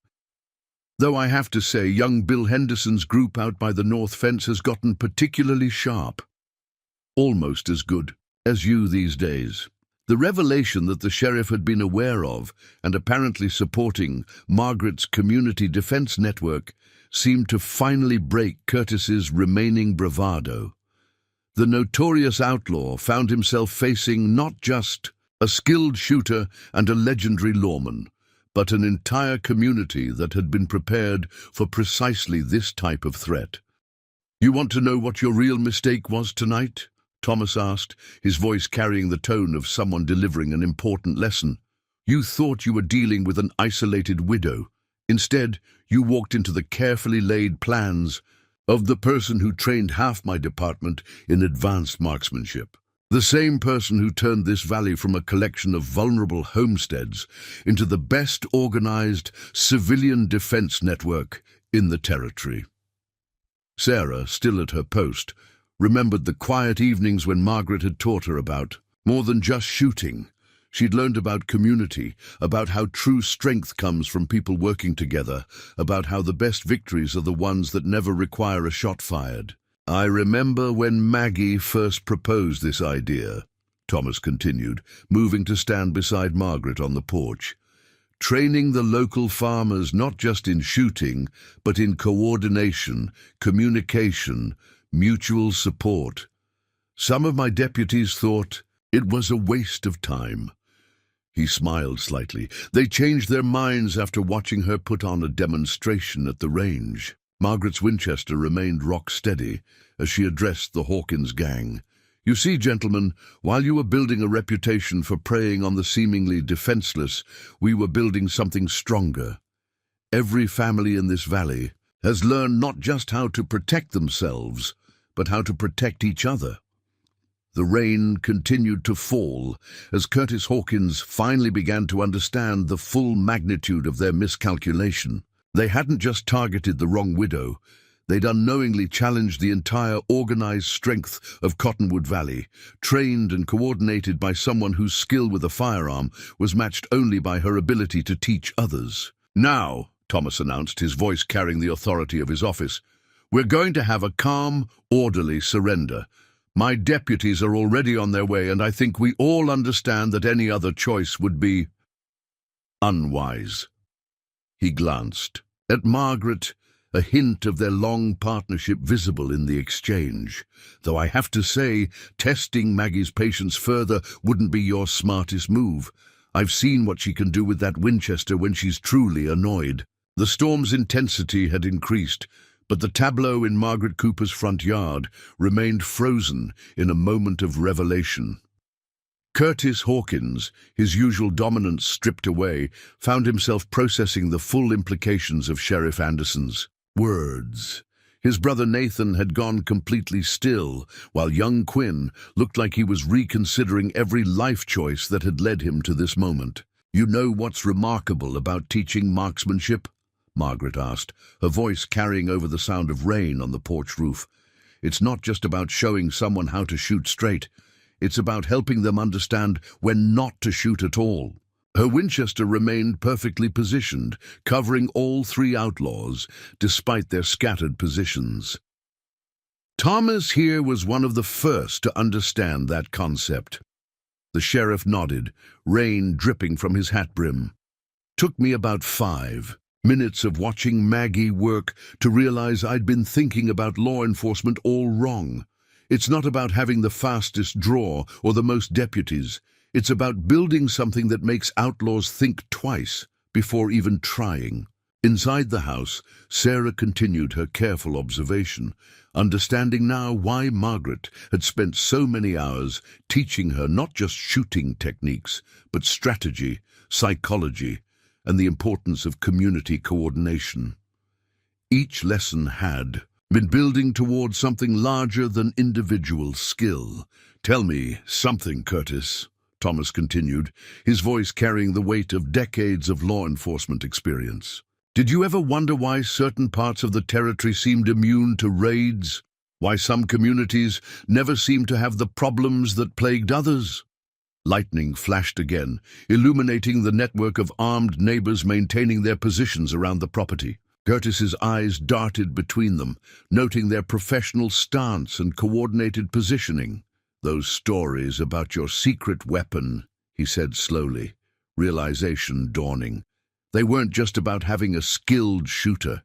"Though I have to say, young Bill Henderson's group out by the north fence has gotten particularly sharp. Almost as good as you these days." The revelation that the sheriff had been aware of and apparently supporting Margaret's community defense network seemed to finally break Curtis's remaining bravado. The notorious outlaw found himself facing not just a skilled shooter and a legendary lawman, but an entire community that had been prepared for precisely this type of threat. "You want to know what your real mistake was tonight?" Thomas asked, his voice carrying the tone of someone delivering an important lesson. "You thought you were dealing with an isolated widow. Instead, you walked into the carefully laid plans of the person who trained half my department in advanced marksmanship. The same person who turned this valley from a collection of vulnerable homesteads into the best organized civilian defense network in the territory." Sarah, still at her post, remembered the quiet evenings when Margaret had taught her about more than just shooting. She'd learned about community, about how true strength comes from people working together, about how the best victories are the ones that never require a shot fired. "I remember when Maggie first proposed this idea," Thomas continued, moving to stand beside Margaret on the porch. "Training the local farmers not just in shooting, but in coordination, communication, mutual support. Some of my deputies thought it was a waste of time." He smiled slightly. "They changed their minds after watching her put on a demonstration at the range." Margaret's Winchester remained rock steady as she addressed the Hawkins gang. "You see, gentlemen, while you were building a reputation for preying on the seemingly defenseless, we were building something stronger. Every family in this valley has learned not just how to protect themselves, but how to protect each other." The rain continued to fall as Curtis Hawkins finally began to understand the full magnitude of their miscalculation. They hadn't just targeted the wrong widow. They'd unknowingly challenged the entire organized strength of Cottonwood Valley, trained and coordinated by someone whose skill with a firearm was matched only by her ability to teach others. "Now," Thomas announced, his voice carrying the authority of his office, "we're going to have a calm, orderly surrender. My deputies are already on their way, and I think we all understand that any other choice would be unwise." He glanced at Margaret, a hint of their long partnership visible in the exchange. "Though I have to say, testing Maggie's patience further wouldn't be your smartest move. I've seen what she can do with that Winchester when she's truly annoyed." The storm's intensity had increased, but the tableau in Margaret Cooper's front yard remained frozen in a moment of revelation. Curtis Hawkins, his usual dominance stripped away, found himself processing the full implications of Sheriff Anderson's words. His brother Nathan had gone completely still, while young Quinn looked like he was reconsidering every life choice that had led him to this moment. "You know what's remarkable about teaching marksmanship?" Margaret asked, her voice carrying over the sound of rain on the porch roof. "It's not just about showing someone how to shoot straight. It's about helping them understand when not to shoot at all." Her Winchester remained perfectly positioned, covering all three outlaws, despite their scattered positions. Thomas here was one of the first to understand that concept. The sheriff nodded, rain dripping from his hat brim. "Took me about 5 minutes of watching Maggie work to realize I'd been thinking about law enforcement all wrong. It's not about having the fastest draw or the most deputies. It's about building something that makes outlaws think twice before even trying." Inside the house, Sarah continued her careful observation, understanding now why Margaret had spent so many hours teaching her not just shooting techniques, but strategy, psychology, and the importance of community coordination. Each lesson had been building towards something larger than individual skill. "Tell me something, Curtis," Thomas continued, his voice carrying the weight of decades of law enforcement experience. "Did you ever wonder why certain parts of the territory seemed immune to raids? Why some communities never seemed to have the problems that plagued others?" Lightning flashed again, illuminating the network of armed neighbors maintaining their positions around the property. Curtis's eyes darted between them, noting their professional stance and coordinated positioning. "Those stories about your secret weapon," he said slowly, realization dawning. "They weren't just about having a skilled shooter.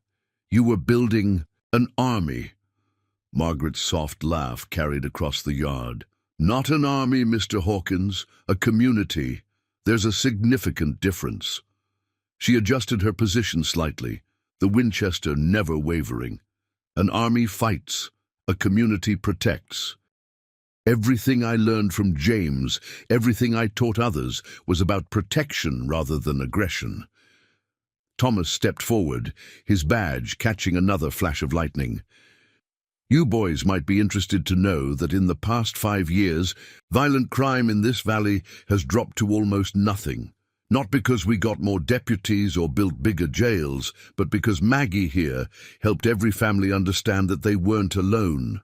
You were building an army." Margaret's soft laugh carried across the yard. Not an army, Mr. Hawkins, a community. There's a significant difference. She adjusted her position slightly, the Winchester never wavering. An army fights, a community protects. Everything I learned from James, everything I taught others, was about protection rather than aggression. Thomas stepped forward, his badge catching another flash of lightning. You boys might be interested to know that in the past 5 years, violent crime in this valley has dropped to almost nothing. Not because we got more deputies or built bigger jails, but because Maggie here helped every family understand that they weren't alone.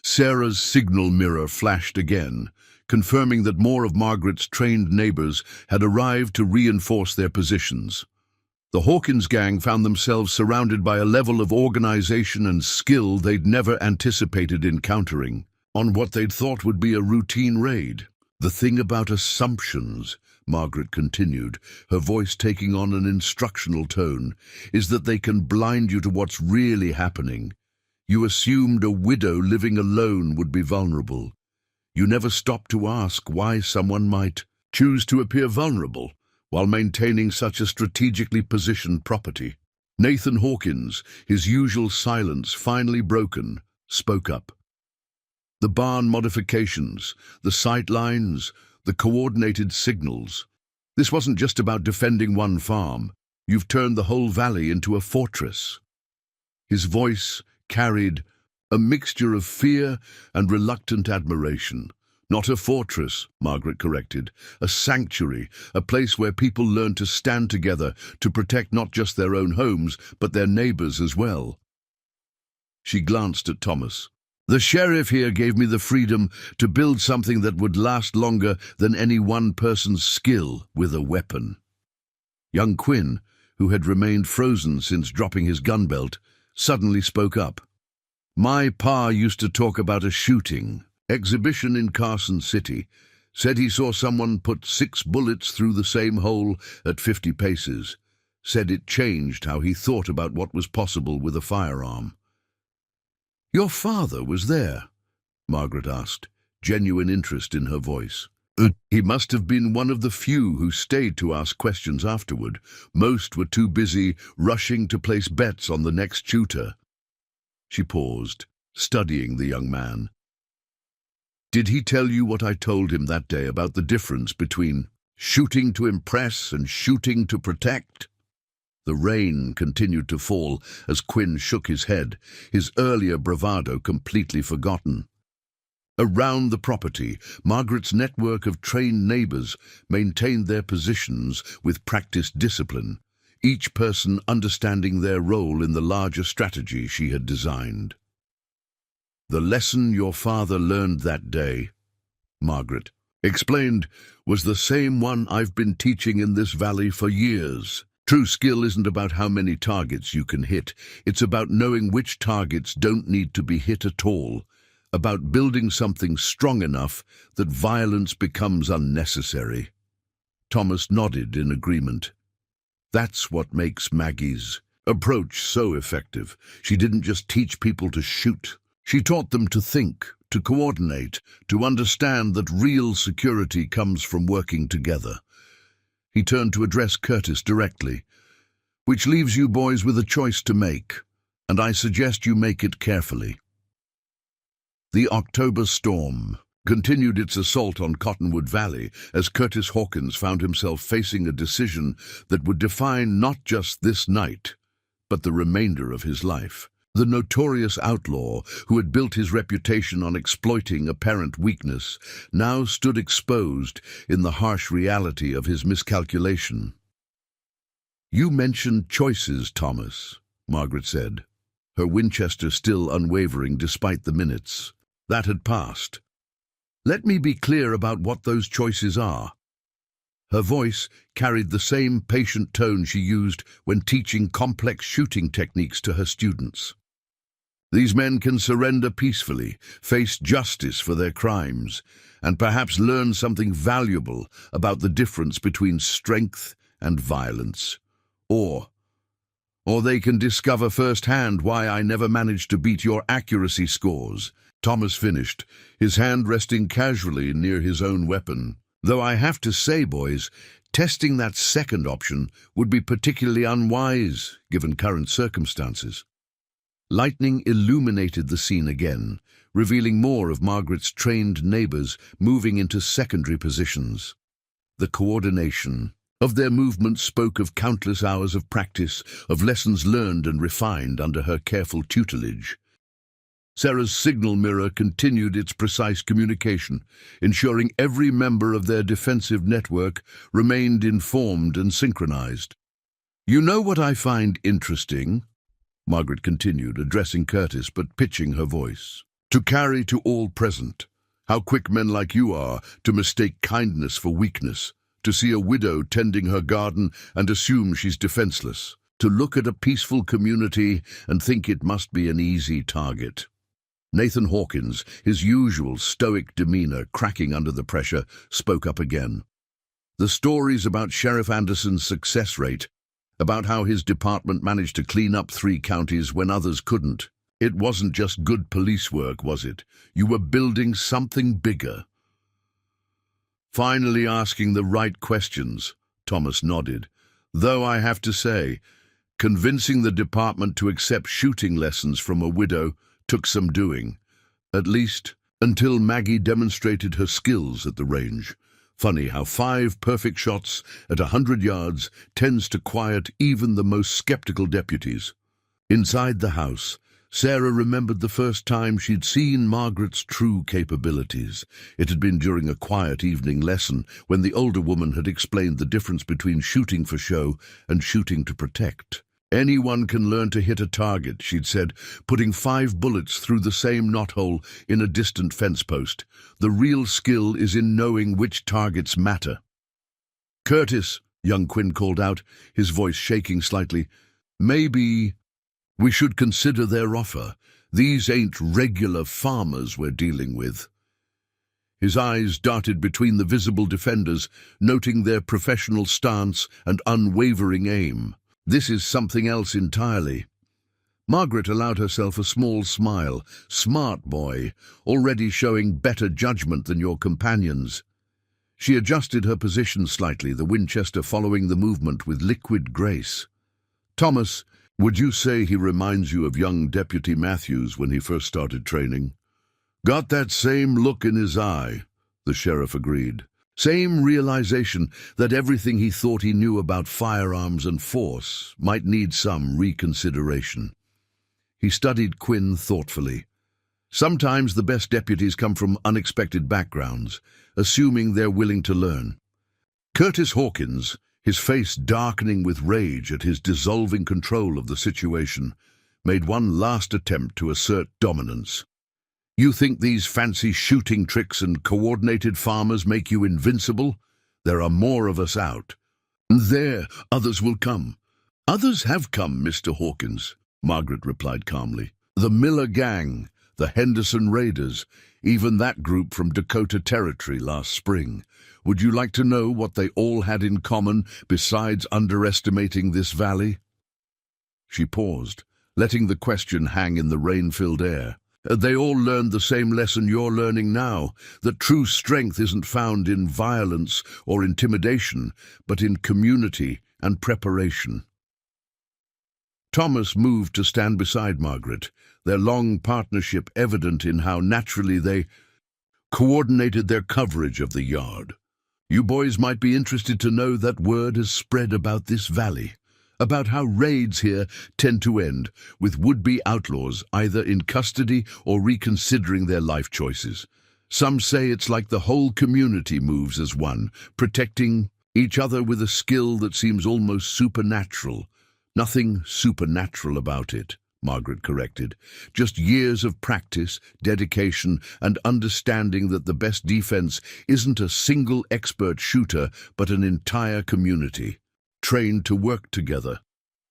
Sarah's signal mirror flashed again, confirming that more of Margaret's trained neighbors had arrived to reinforce their positions. The Hawkins gang found themselves surrounded by a level of organization and skill they'd never anticipated encountering on what they'd thought would be a routine raid. The thing about assumptions, Margaret continued, her voice taking on an instructional tone, is that they can blind you to what's really happening. You assumed a widow living alone would be vulnerable. You never stopped to ask why someone might choose to appear vulnerable while maintaining such a strategically positioned property. Nathan Hawkins, his usual silence finally broken, spoke up. The barn modifications, the sight lines, the coordinated signals. This wasn't just about defending one farm. You've turned the whole valley into a fortress. His voice carried a mixture of fear and reluctant admiration. Not a fortress, Margaret corrected, a sanctuary, a place where people learn to stand together to protect not just their own homes, but their neighbors as well. She glanced at Thomas. The sheriff here gave me the freedom to build something that would last longer than any one person's skill with a weapon. Young Quinn, who had remained frozen since dropping his gun belt, suddenly spoke up. My pa used to talk about a shooting exhibition in Carson City, said he saw someone put 6 bullets through the same hole at 50 paces, said it changed how he thought about what was possible with a firearm. Your father was there? Margaret asked, genuine interest in her voice. He must have been one of the few who stayed to ask questions afterward. Most were too busy rushing to place bets on the next shooter. She paused, studying the young man. Did he tell you what I told him that day about the difference between shooting to impress and shooting to protect? The rain continued to fall as Quinn shook his head, his earlier bravado completely forgotten. Around the property, Margaret's network of trained neighbors maintained their positions with practiced discipline, each person understanding their role in the larger strategy she had designed. The lesson your father learned that day, Margaret explained, was the same one I've been teaching in this valley for years. True skill isn't about how many targets you can hit. It's about knowing which targets don't need to be hit at all, about building something strong enough that violence becomes unnecessary. Thomas nodded in agreement. That's what makes Maggie's approach so effective. She didn't just teach people to shoot. She taught them to think, to coordinate, to understand that real security comes from working together. He turned to address Curtis directly. Which leaves you boys with a choice to make, and I suggest you make it carefully. The October storm continued its assault on Cottonwood Valley as Curtis Hawkins found himself facing a decision that would define not just this night, but the remainder of his life. The notorious outlaw, who had built his reputation on exploiting apparent weakness, now stood exposed in the harsh reality of his miscalculation. You mentioned choices, Thomas, Margaret said, her Winchester still unwavering despite the minutes. That had passed. Let me be clear about what those choices are. Her voice carried the same patient tone she used when teaching complex shooting techniques to her students. These men can surrender peacefully, face justice for their crimes, and perhaps learn something valuable about the difference between strength and violence. Or Or they can discover firsthand why I never managed to beat your accuracy scores." Thomas finished, his hand resting casually near his own weapon. "Though I have to say, boys, testing that second option would be particularly unwise, given current circumstances." Lightning illuminated the scene again, revealing more of Margaret's trained neighbors moving into secondary positions. The coordination of their movements spoke of countless hours of practice, of lessons learned and refined under her careful tutelage. Sarah's signal mirror continued its precise communication, ensuring every member of their defensive network remained informed and synchronized. "You know what I find interesting?" Margaret continued, addressing Curtis but pitching her voice. "To carry to all present, how quick men like you are to mistake kindness for weakness, to see a widow tending her garden and assume she's defenseless, to look at a peaceful community and think it must be an easy target." Nathan Hawkins, his usual stoic demeanor cracking under the pressure, spoke up again. The stories about Sheriff Anderson's success rate, about how his department managed to clean up 3 counties when others couldn't. It wasn't just good police work, was it? You were building something bigger. "Finally asking the right questions," Thomas nodded. "Though I have to say, convincing the department to accept shooting lessons from a widow took some doing, at least until Maggie demonstrated her skills at the range. Funny how 5 perfect shots at 100 yards tends to quiet even the most skeptical deputies." Inside the house, Sarah remembered the first time she'd seen Margaret's true capabilities. It had been during a quiet evening lesson when the older woman had explained the difference between shooting for show and shooting to protect. "Anyone can learn to hit a target," she'd said, "putting 5 bullets through the same knothole in a distant fence post. The real skill is in knowing which targets matter." "Curtis," young Quinn called out, his voice shaking slightly, "maybe we should consider their offer. These ain't regular farmers we're dealing with." His eyes darted between the visible defenders, noting their professional stance and unwavering aim. "This is something else entirely." Margaret allowed herself a small smile. "Smart boy, already showing better judgment than your companions." She adjusted her position slightly, the Winchester following the movement with liquid grace. "Thomas, would you say he reminds you of young Deputy Matthews when he first started training?" "Got that same look in his eye," the sheriff agreed. Same realization that everything he thought he knew about firearms and force might need some reconsideration. He studied Quinn thoughtfully. Sometimes the best deputies come from unexpected backgrounds, assuming they're willing to learn. Curtis Hawkins, his face darkening with rage at his dissolving control of the situation, made one last attempt to assert dominance. "You think these fancy shooting tricks and coordinated farmers make you invincible? There are more of us out. And there, others will come." "Others have come, Mr. Hawkins," Margaret replied calmly. "The Miller Gang, the Henderson Raiders, even that group from Dakota Territory last spring. Would you like to know what they all had in common besides underestimating this valley?" She paused, letting the question hang in the rain-filled air. "They all learned the same lesson you're learning now, that true strength isn't found in violence or intimidation, but in community and preparation." Thomas moved to stand beside Margaret, their long partnership evident in how naturally they coordinated their coverage of the yard. "You boys might be interested to know that word has spread about this valley, about how raids here tend to end with would-be outlaws either in custody or reconsidering their life choices. Some say it's like the whole community moves as one, protecting each other with a skill that seems almost supernatural." "Nothing supernatural about it," Margaret corrected. "Just years of practice, dedication, and understanding that the best defense isn't a single expert shooter, but an entire community, trained to work together."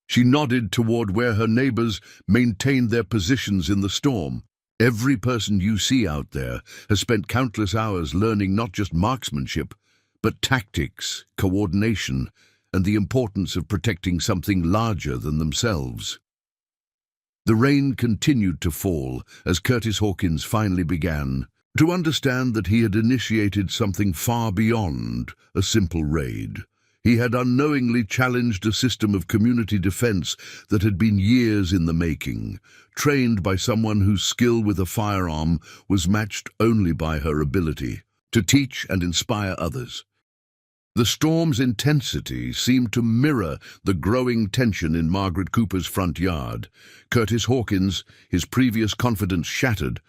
She nodded toward where her neighbors maintained their positions in the storm. "Every person you see out there has spent countless hours learning not just marksmanship, but tactics, coordination, and the importance of protecting something larger than themselves. The rain continued to fall as Curtis Hawkins finally began to understand that he had initiated something far beyond a simple raid. He had unknowingly challenged a system of community defense that had been years in the making, trained by someone whose skill with a firearm was matched only by her ability to teach and inspire others. The storm's intensity seemed to mirror the growing tension in Margaret Cooper's front yard. Curtis Hawkins, his previous confidence shattered,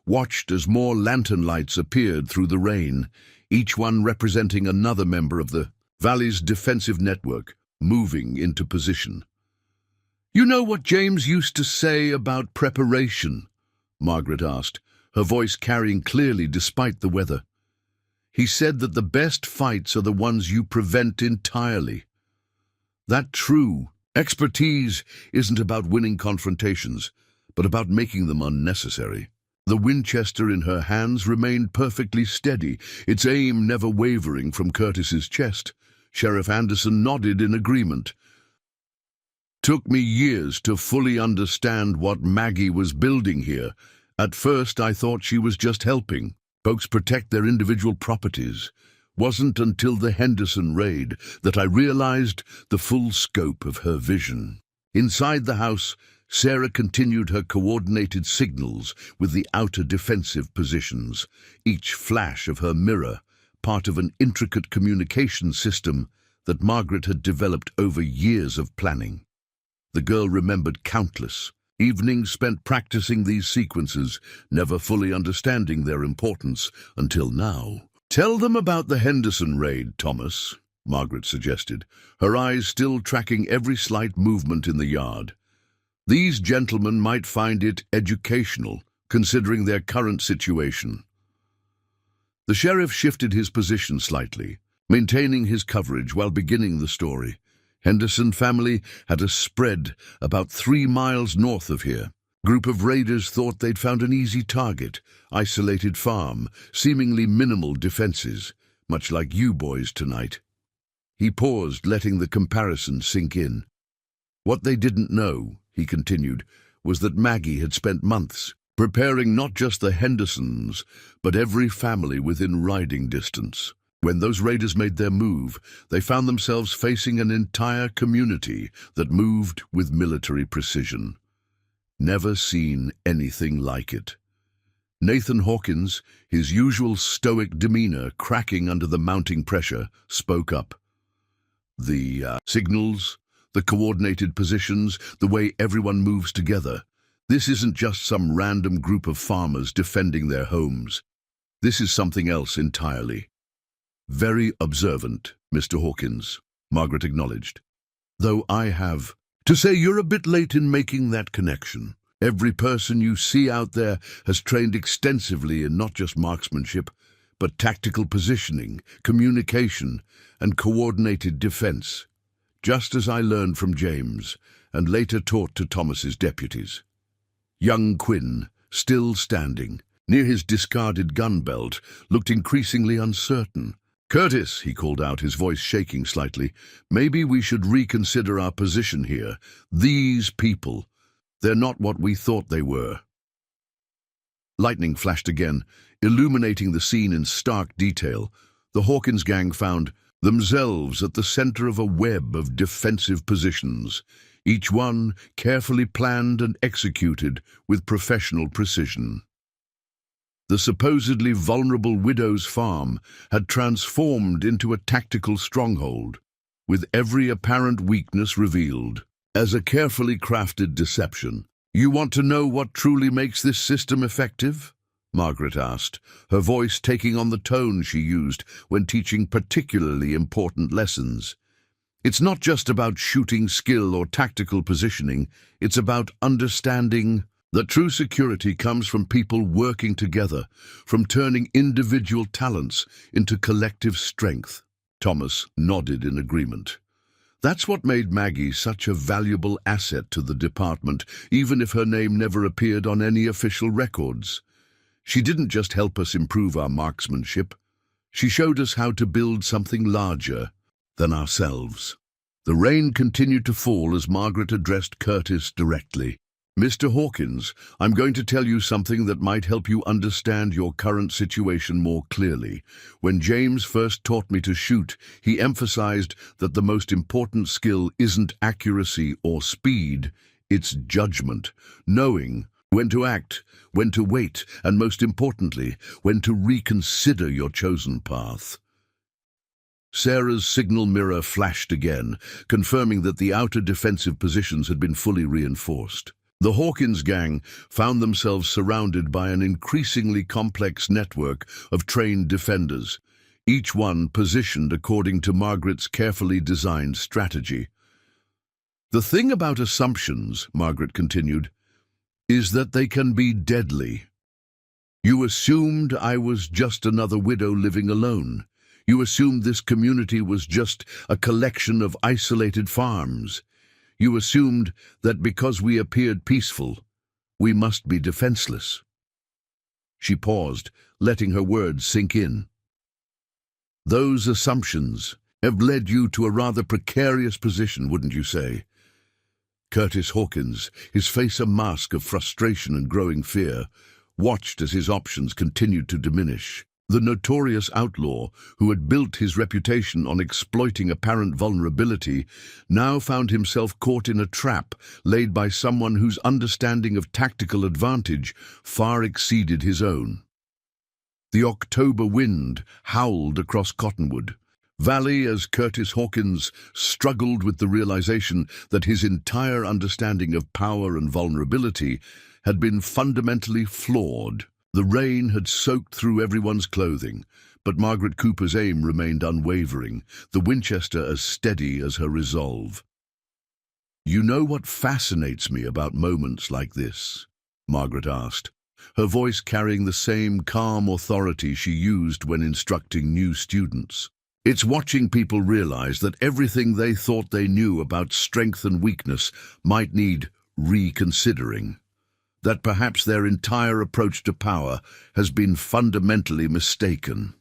watched as more lantern lights appeared through the rain, each one representing another member of the valley's defensive network, moving into position. "You know what James used to say about preparation?" Margaret asked, her voice carrying clearly despite the weather. "He said that the best fights are the ones you prevent entirely. That true expertise isn't about winning confrontations, but about making them unnecessary." The Winchester in her hands remained perfectly steady, its aim never wavering from Curtis's chest. Sheriff Anderson nodded in agreement. "Took me years to fully understand what Maggie was building here. At first I thought she was just helping folks protect their individual properties. Wasn't until the Henderson raid that I realized the full scope of her vision." Inside the house, Sarah continued her coordinated signals with the outer defensive positions, each flash of her mirror part of an intricate communication system that Margaret had developed over years of planning. The girl remembered countless evenings spent practicing these sequences, never fully understanding their importance until now. "Tell them about the Henderson raid, Thomas," Margaret suggested, her eyes still tracking every slight movement in the yard. "These gentlemen might find it educational, considering their current situation." The sheriff shifted his position slightly, maintaining his coverage while beginning the story. Henderson family had a spread about 3 miles north of here. Group of raiders thought they'd found an easy target, isolated farm, seemingly minimal defenses, much like you boys tonight. He paused, letting the comparison sink in. What they didn't know, he continued, was that Maggie had spent months preparing not just the Hendersons, but every family within riding distance. When those raiders made their move, they found themselves facing an entire community that moved with military precision. Never seen anything like it. Nathan Hawkins, his usual stoic demeanor cracking under the mounting pressure, spoke up. "The signals, the coordinated positions, the way everyone moves together. This isn't just some random group of farmers defending their homes. This is something else entirely." "Very observant, Mr. Hawkins," Margaret acknowledged. "Though I have to say you're a bit late in making that connection. Every person you see out there has trained extensively in not just marksmanship, but tactical positioning, communication, and coordinated defense, just as I learned from James and later taught to Thomas's deputies." Young Quinn, still standing near his discarded gun belt, looked increasingly uncertain. "Curtis," he called out, his voice shaking slightly, "maybe we should reconsider our position here. These people, they're not what we thought they were." Lightning flashed again, illuminating the scene in stark detail. The Hawkins gang found themselves at the center of a web of defensive positions, each one carefully planned and executed with professional precision. The supposedly vulnerable widow's farm had transformed into a tactical stronghold, with every apparent weakness revealed as a carefully crafted deception. "You want to know what truly makes this system effective?" Margaret asked, her voice taking on the tone she used when teaching particularly important lessons. "It's not just about shooting skill or tactical positioning, it's about understanding that true security comes from people working together, from turning individual talents into collective strength." Thomas nodded in agreement. "That's what made Maggie such a valuable asset to the department, even if her name never appeared on any official records. She didn't just help us improve our marksmanship. She showed us how to build something larger than ourselves." The rain continued to fall as Margaret addressed Curtis directly. "Mr. Hawkins, I'm going to tell you something that might help you understand your current situation more clearly. When James first taught me to shoot, he emphasized that the most important skill isn't accuracy or speed, it's judgment, knowing when to act, when to wait, and most importantly, when to reconsider your chosen path." Sarah's signal mirror flashed again, confirming that the outer defensive positions had been fully reinforced. The Hawkins gang found themselves surrounded by an increasingly complex network of trained defenders, each one positioned according to Margaret's carefully designed strategy. "The thing about assumptions," Margaret continued, "is that they can be deadly. You assumed I was just another widow living alone. You assumed this community was just a collection of isolated farms. You assumed that because we appeared peaceful, we must be defenseless." She paused, letting her words sink in. "Those assumptions have led you to a rather precarious position, wouldn't you say?" Curtis Hawkins, his face a mask of frustration and growing fear, watched as his options continued to diminish. The notorious outlaw, who had built his reputation on exploiting apparent vulnerability, now found himself caught in a trap laid by someone whose understanding of tactical advantage far exceeded his own. The October wind howled across Cottonwood Valley as Curtis Hawkins struggled with the realization that his entire understanding of power and vulnerability had been fundamentally flawed. The rain had soaked through everyone's clothing, but Margaret Cooper's aim remained unwavering, the Winchester as steady as her resolve. "You know what fascinates me about moments like this?" Margaret asked, her voice carrying the same calm authority she used when instructing new students. "It's watching people realize that everything they thought they knew about strength and weakness might need reconsidering. That perhaps their entire approach to power has been fundamentally mistaken."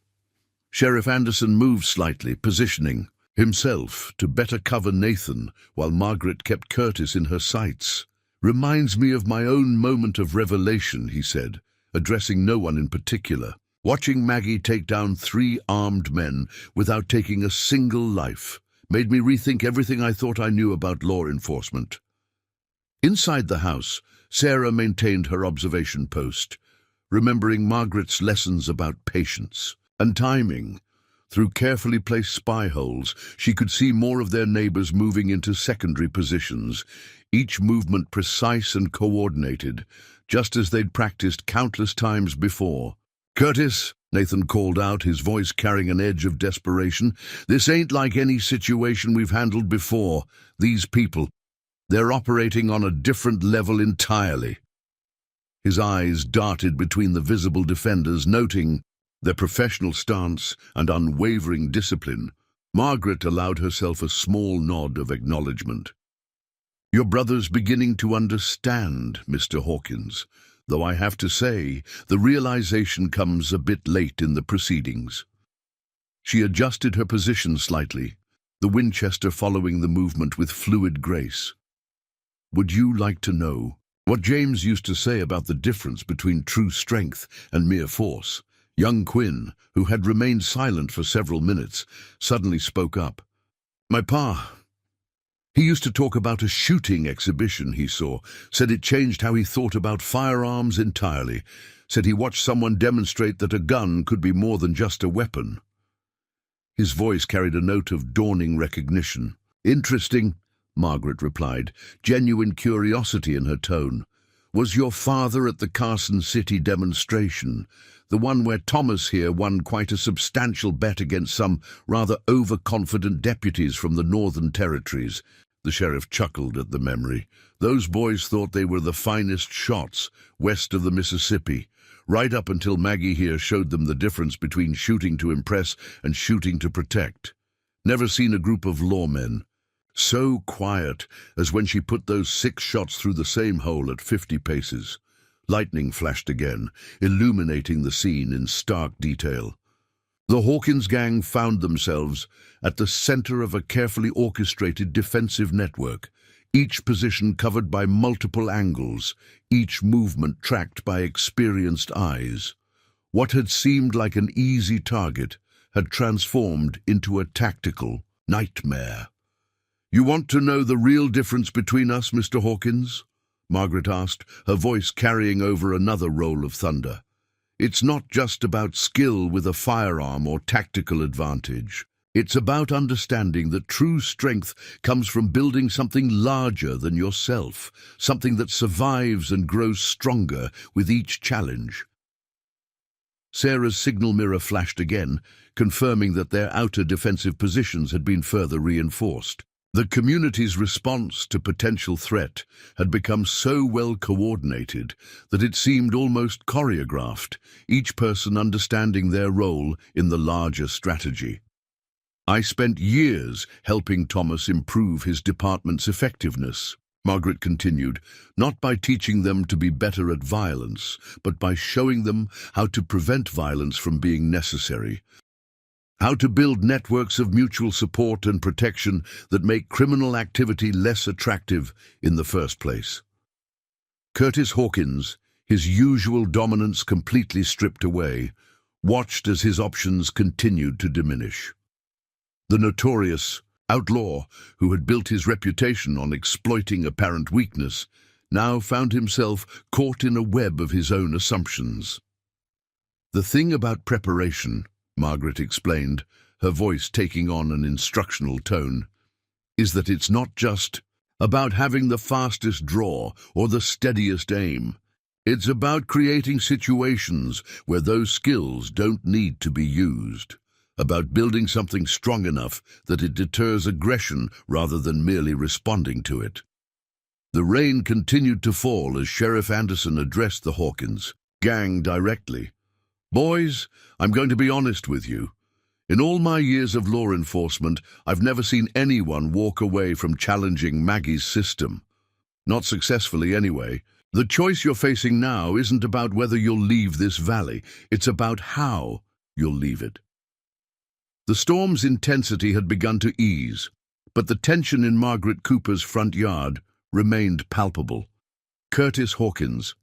Sheriff Anderson moved slightly, positioning himself to better cover Nathan while Margaret kept Curtis in her sights. "Reminds me of my own moment of revelation," he said, addressing no one in particular. "Watching Maggie take down 3 armed men without taking a single life made me rethink everything I thought I knew about law enforcement." Inside the house, Sarah maintained her observation post, remembering Margaret's lessons about patience and timing. Through carefully placed spy holes, she could see more of their neighbors moving into secondary positions, each movement precise and coordinated, just as they'd practiced countless times before. "Curtis," Nathan called out, his voice carrying an edge of desperation, "this ain't like any situation we've handled before. These people, they're operating on a different level entirely." His eyes darted between the visible defenders, noting their professional stance and unwavering discipline. Margaret allowed herself a small nod of acknowledgement. "Your brother's beginning to understand, Mr. Hawkins, though I have to say, the realization comes a bit late in the proceedings." She adjusted her position slightly, the Winchester following the movement with fluid grace. "Would you like to know what James used to say about the difference between true strength and mere force?" Young Quinn, who had remained silent for several minutes, suddenly spoke up. "My pa, he used to talk about a shooting exhibition he saw, said it changed how he thought about firearms entirely, said he watched someone demonstrate that a gun could be more than just a weapon." His voice carried a note of dawning recognition. "Interesting," Margaret replied, genuine curiosity in her tone. "Was your father at the Carson City demonstration, the one where Thomas here won quite a substantial bet against some rather overconfident deputies from the Northern Territories?" The sheriff chuckled at the memory. "Those boys thought they were the finest shots west of the Mississippi, right up until Maggie here showed them the difference between shooting to impress and shooting to protect. Never seen a group of lawmen so quiet as when she put those 6 shots through the same hole at 50 paces. Lightning flashed again, illuminating the scene in stark detail. The Hawkins gang found themselves at the center of a carefully orchestrated defensive network, each position covered by multiple angles, each movement tracked by experienced eyes. What had seemed like an easy target had transformed into a tactical nightmare. "You want to know the real difference between us, Mr. Hawkins?" Margaret asked, her voice carrying over another roll of thunder. "It's not just about skill with a firearm or tactical advantage. It's about understanding that true strength comes from building something larger than yourself, something that survives and grows stronger with each challenge." Sarah's signal mirror flashed again, confirming that their outer defensive positions had been further reinforced. The community's response to potential threat had become so well coordinated that it seemed almost choreographed, each person understanding their role in the larger strategy. "I spent years helping Thomas improve his department's effectiveness," Margaret continued, "not by teaching them to be better at violence, but by showing them how to prevent violence from being necessary. How to build networks of mutual support and protection that make criminal activity less attractive in the first place." Curtis Hawkins, his usual dominance completely stripped away, watched as his options continued to diminish. The notorious outlaw, who had built his reputation on exploiting apparent weakness, now found himself caught in a web of his own assumptions. "The thing about preparation," Margaret explained, her voice taking on an instructional tone, "is that it's not just about having the fastest draw or the steadiest aim. It's about creating situations where those skills don't need to be used, about building something strong enough that it deters aggression rather than merely responding to it." The rain continued to fall as Sheriff Anderson addressed the Hawkins gang directly. "Boys, I'm going to be honest with you. In all my years of law enforcement, I've never seen anyone walk away from challenging Maggie's system. Not successfully, anyway. The choice you're facing now isn't about whether you'll leave this valley. It's about how you'll leave it." The storm's intensity had begun to ease, but the tension in Margaret Cooper's front yard remained palpable. Curtis Hawkins,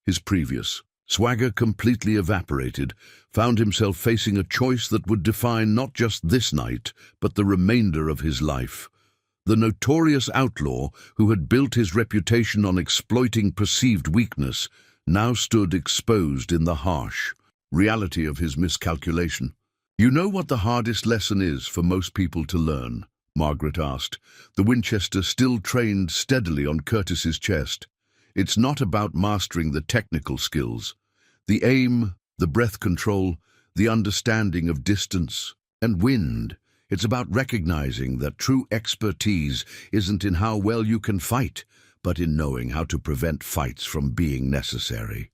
his previous swagger completely evaporated, found himself facing a choice that would define not just this night, but the remainder of his life. The notorious outlaw, who had built his reputation on exploiting perceived weakness, now stood exposed in the harsh reality of his miscalculation. "You know what the hardest lesson is for most people to learn?" Margaret asked, the Winchester still trained steadily on Curtis's chest. "It's not about mastering the technical skills, the aim, the breath control, the understanding of distance and wind. It's about recognizing that true expertise isn't in how well you can fight, but in knowing how to prevent fights from being necessary."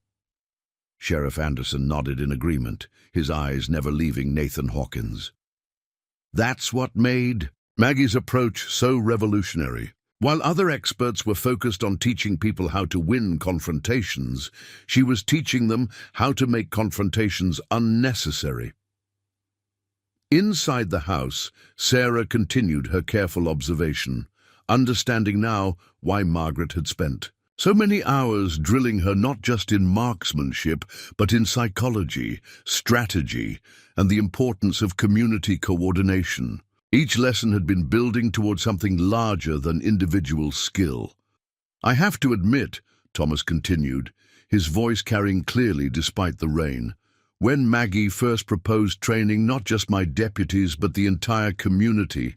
Sheriff Anderson nodded in agreement, his eyes never leaving Nathan Hawkins. That's what made Maggie's approach so revolutionary. While other experts were focused on teaching people how to win confrontations, she was teaching them how to make confrontations unnecessary. Inside the house, Sarah continued her careful observation, understanding now why Margaret had spent so many hours drilling her not just in marksmanship, but in psychology, strategy, and the importance of community coordination. Each lesson had been building toward something larger than individual skill. "I have to admit," Thomas continued, his voice carrying clearly despite the rain, "when Maggie first proposed training not just my deputies but the entire community,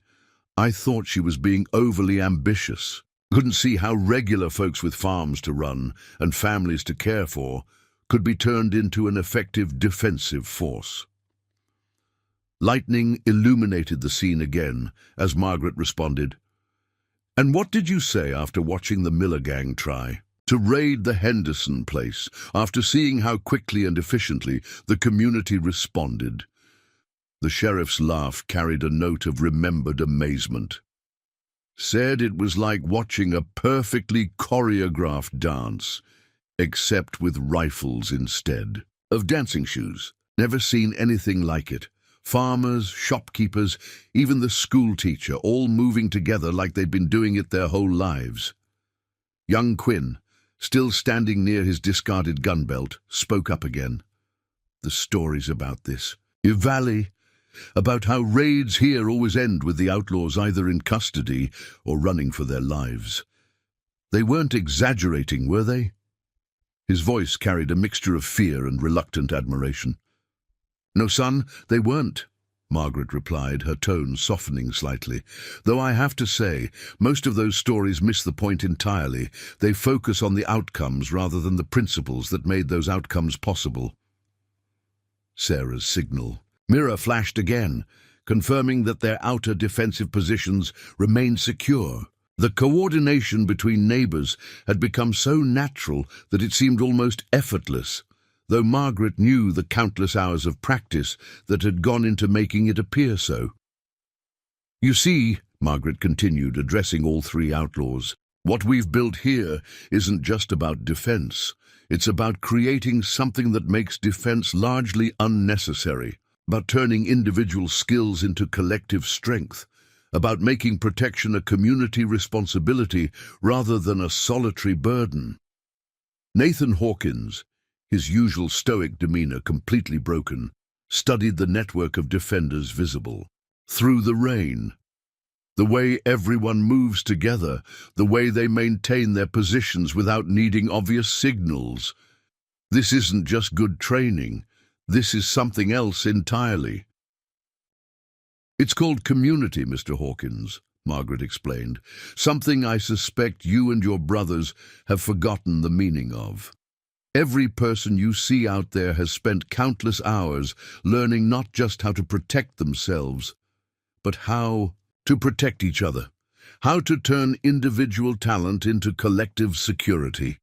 I thought she was being overly ambitious. Couldn't see how regular folks with farms to run and families to care for could be turned into an effective defensive force." Lightning illuminated the scene again as Margaret responded, "And what did you say after watching the Miller gang try to raid the Henderson place, after seeing how quickly and efficiently the community responded?" The sheriff's laugh carried a note of remembered amazement. "Said it was like watching a perfectly choreographed dance, except with rifles instead of dancing shoes. Never seen anything like it. Farmers, shopkeepers, even the school teacher, all moving together like they'd been doing it their whole lives. Young Quinn, still standing near his discarded gun belt, spoke up again. The stories about this valley, about how raids here always end with the outlaws either in custody or running for their lives. They weren't exaggerating, were they? His voice carried a mixture of fear and reluctant admiration. No, son, they weren't, Margaret replied, her tone softening slightly. Though I have to say, most of those stories miss the point entirely. They focus on the outcomes rather than the principles that made those outcomes possible. Sarah's signal. Mirror flashed again, confirming that their outer defensive positions remained secure. The coordination between neighbors had become so natural that it seemed almost effortless, though Margaret knew the countless hours of practice that had gone into making it appear so. You see, Margaret continued, addressing all three outlaws, what we've built here isn't just about defense. It's about creating something that makes defense largely unnecessary, about turning individual skills into collective strength, about making protection a community responsibility rather than a solitary burden. Nathan Hawkins, his usual stoic demeanor completely broken, studied the network of defenders visible. Through the rain, the way everyone moves together, the way they maintain their positions without needing obvious signals. This isn't just good training. This is something else entirely. It's called community, Mr. Hawkins, Margaret explained. Something I suspect you and your brothers have forgotten the meaning of. Every person you see out there has spent countless hours learning not just how to protect themselves, but how to protect each other, how to turn individual talent into collective security.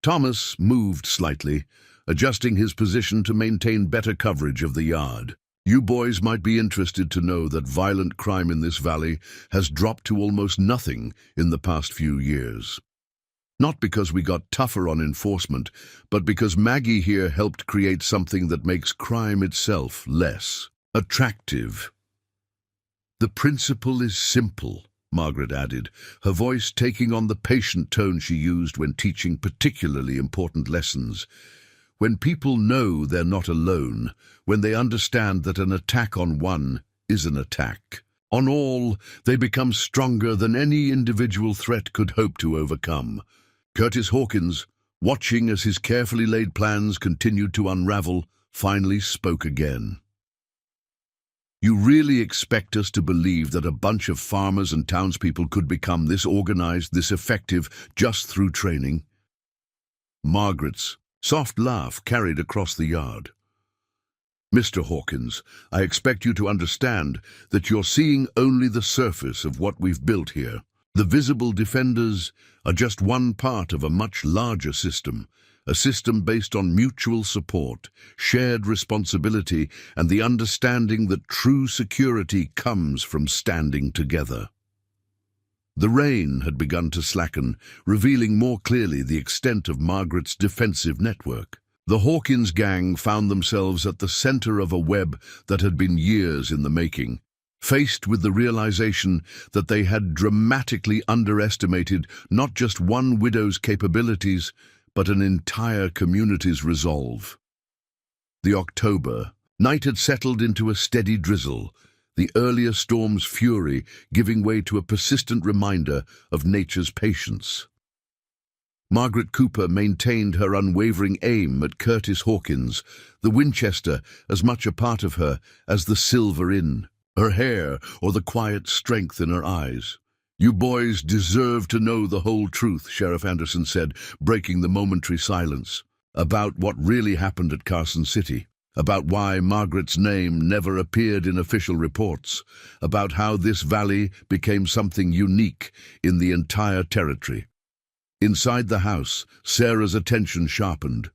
Thomas moved slightly, adjusting his position to maintain better coverage of the yard. You boys might be interested to know that violent crime in this valley has dropped to almost nothing in the past few years. Not because we got tougher on enforcement, but because Maggie here helped create something that makes crime itself less attractive. The principle is simple, Margaret added, her voice taking on the patient tone she used when teaching particularly important lessons. When people know they're not alone, when they understand that an attack on one is an attack on all, they become stronger than any individual threat could hope to overcome. Curtis Hawkins, watching as his carefully laid plans continued to unravel, finally spoke again. You really expect us to believe that a bunch of farmers and townspeople could become this organized, this effective, just through training? Margaret's soft laugh carried across the yard. Mr. Hawkins, I expect you to understand that you're seeing only the surface of what we've built here. The visible defenders are just one part of a much larger system, a system based on mutual support, shared responsibility, and the understanding that true security comes from standing together. The rain had begun to slacken, revealing more clearly the extent of Margaret's defensive network. The Hawkins gang found themselves at the center of a web that had been years in the making, faced with the realization that they had dramatically underestimated not just one widow's capabilities, but an entire community's resolve. The October night had settled into a steady drizzle, the earlier storm's fury giving way to a persistent reminder of nature's patience. Margaret Cooper maintained her unwavering aim at Curtis Hawkins, the Winchester as much a part of her as the silver in her hair or the quiet strength in her eyes. You boys deserve to know the whole truth, Sheriff Anderson said, breaking the momentary silence, about what really happened at Carson City, about why Margaret's name never appeared in official reports, about how this valley became something unique in the entire territory. Inside the house, Sarah's attention sharpened.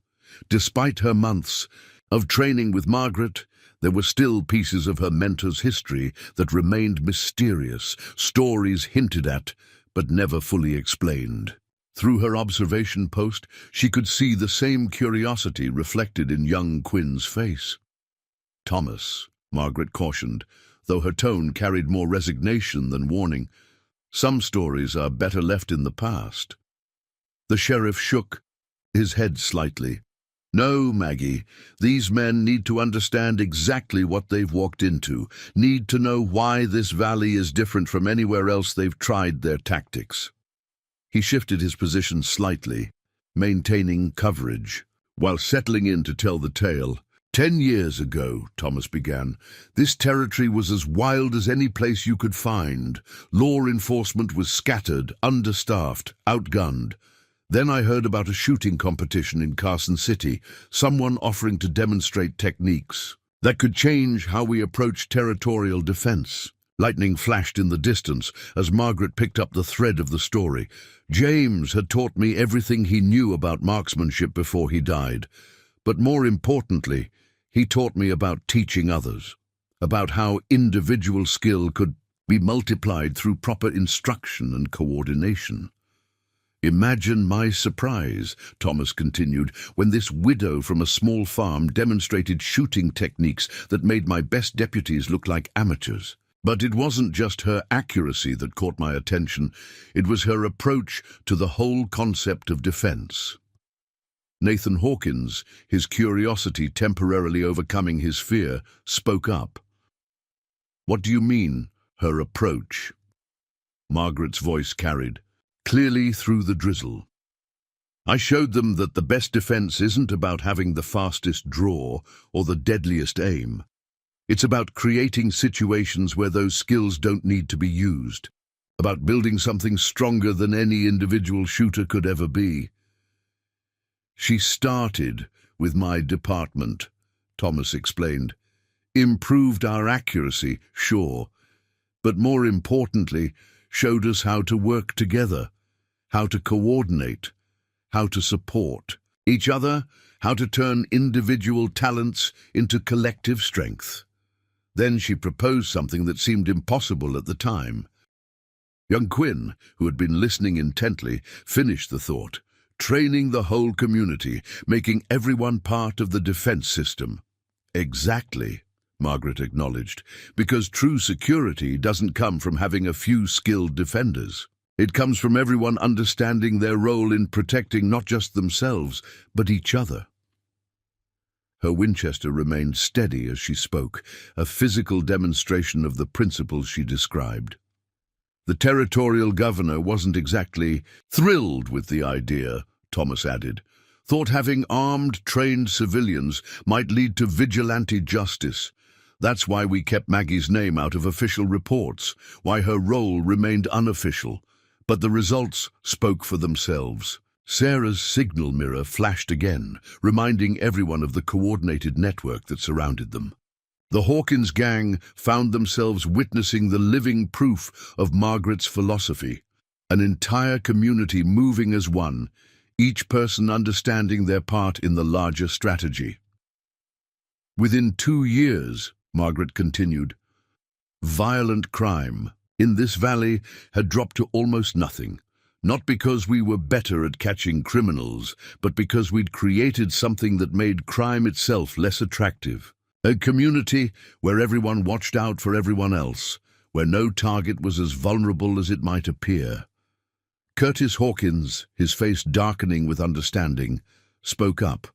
Despite her months of training with Margaret, there were still pieces of her mentor's history that remained mysterious, stories hinted at, but never fully explained. Through her observation post, she could see the same curiosity reflected in young Quinn's face. Thomas, Margaret cautioned, though her tone carried more resignation than warning. Some stories are better left in the past. The sheriff shook his head slightly. No, Maggie, these men need to understand exactly what they've walked into, need to know why this valley is different from anywhere else they've tried their tactics. He shifted his position slightly, maintaining coverage, while settling in to tell the tale. 10 years ago, Thomas began, this territory was as wild as any place you could find. Law enforcement was scattered, understaffed, outgunned. Then I heard about a shooting competition in Carson City, someone offering to demonstrate techniques that could change how we approach territorial defense. Lightning flashed in the distance as Margaret picked up the thread of the story. James had taught me everything he knew about marksmanship before he died. But more importantly, he taught me about teaching others, about how individual skill could be multiplied through proper instruction and coordination. Imagine my surprise, Thomas continued, when this widow from a small farm demonstrated shooting techniques that made my best deputies look like amateurs. But it wasn't just her accuracy that caught my attention, it was her approach to the whole concept of defense. Nathan Hawkins, his curiosity temporarily overcoming his fear, spoke up. What do you mean, her approach? Margaret's voice carried clearly through the drizzle. I showed them that the best defense isn't about having the fastest draw or the deadliest aim. It's about creating situations where those skills don't need to be used, about building something stronger than any individual shooter could ever be. She started with my department, Thomas explained. Improved our accuracy, sure, but more importantly, showed us how to work together, how to coordinate, how to support each other, how to turn individual talents into collective strength. Then she proposed something that seemed impossible at the time. Young Quinn, who had been listening intently, finished the thought, training the whole community, making everyone part of the defense system. Exactly, Margaret acknowledged, because true security doesn't come from having a few skilled defenders. It comes from everyone understanding their role in protecting not just themselves, but each other. Her Winchester remained steady as she spoke, a physical demonstration of the principles she described. The territorial governor wasn't exactly thrilled with the idea, Thomas added. Thought having armed, trained civilians might lead to vigilante justice. That's why we kept Maggie's name out of official reports, why her role remained unofficial. But the results spoke for themselves. Sarah's signal mirror flashed again, reminding everyone of the coordinated network that surrounded them. The Hawkins gang found themselves witnessing the living proof of Margaret's philosophy, an entire community moving as one, each person understanding their part in the larger strategy. Within 2 years, Margaret continued, violent crime in this valley had dropped to almost nothing, not because we were better at catching criminals, but because we'd created something that made crime itself less attractive. A community where everyone watched out for everyone else, where no target was as vulnerable as it might appear. Curtis Hawkins, his face darkening with understanding, spoke up.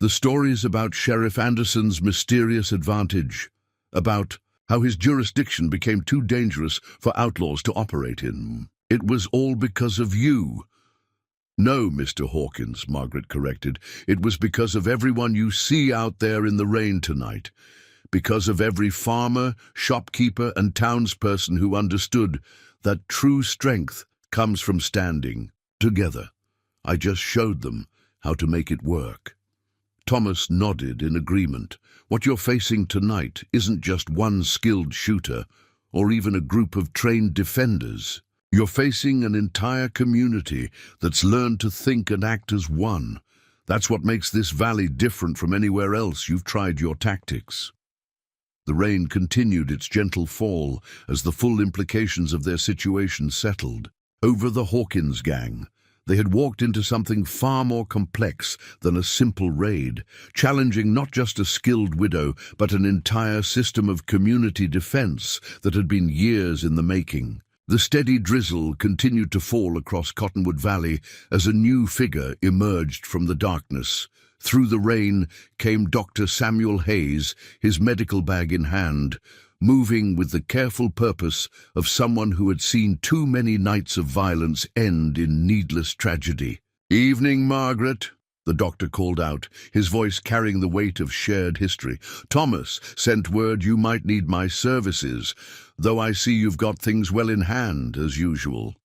The stories about Sheriff Anderson's mysterious advantage, about how his jurisdiction became too dangerous for outlaws to operate in. It was all because of you. No, Mr. Hawkins, Margaret corrected. It was because of everyone you see out there in the rain tonight. Because of every farmer, shopkeeper, and townsperson who understood that true strength comes from standing together. I just showed them how to make it work. Thomas nodded in agreement. What you're facing tonight isn't just one skilled shooter or even a group of trained defenders. You're facing an entire community that's learned to think and act as one. That's what makes this valley different from anywhere else you've tried your tactics. The rain continued its gentle fall as the full implications of their situation settled over the Hawkins gang, They had walked into something far more complex than a simple raid, challenging not just a skilled widow, but an entire system of community defense that had been years in the making. The steady drizzle continued to fall across Cottonwood Valley as a new figure emerged from the darkness. Through the rain came Dr. Samuel Hayes, his medical bag in hand, moving with the careful purpose of someone who had seen too many nights of violence end in needless tragedy. "Evening, Margaret," the doctor called out, his voice carrying the weight of shared history. "Thomas sent word you might need my services, though I see you've got things well in hand, as usual."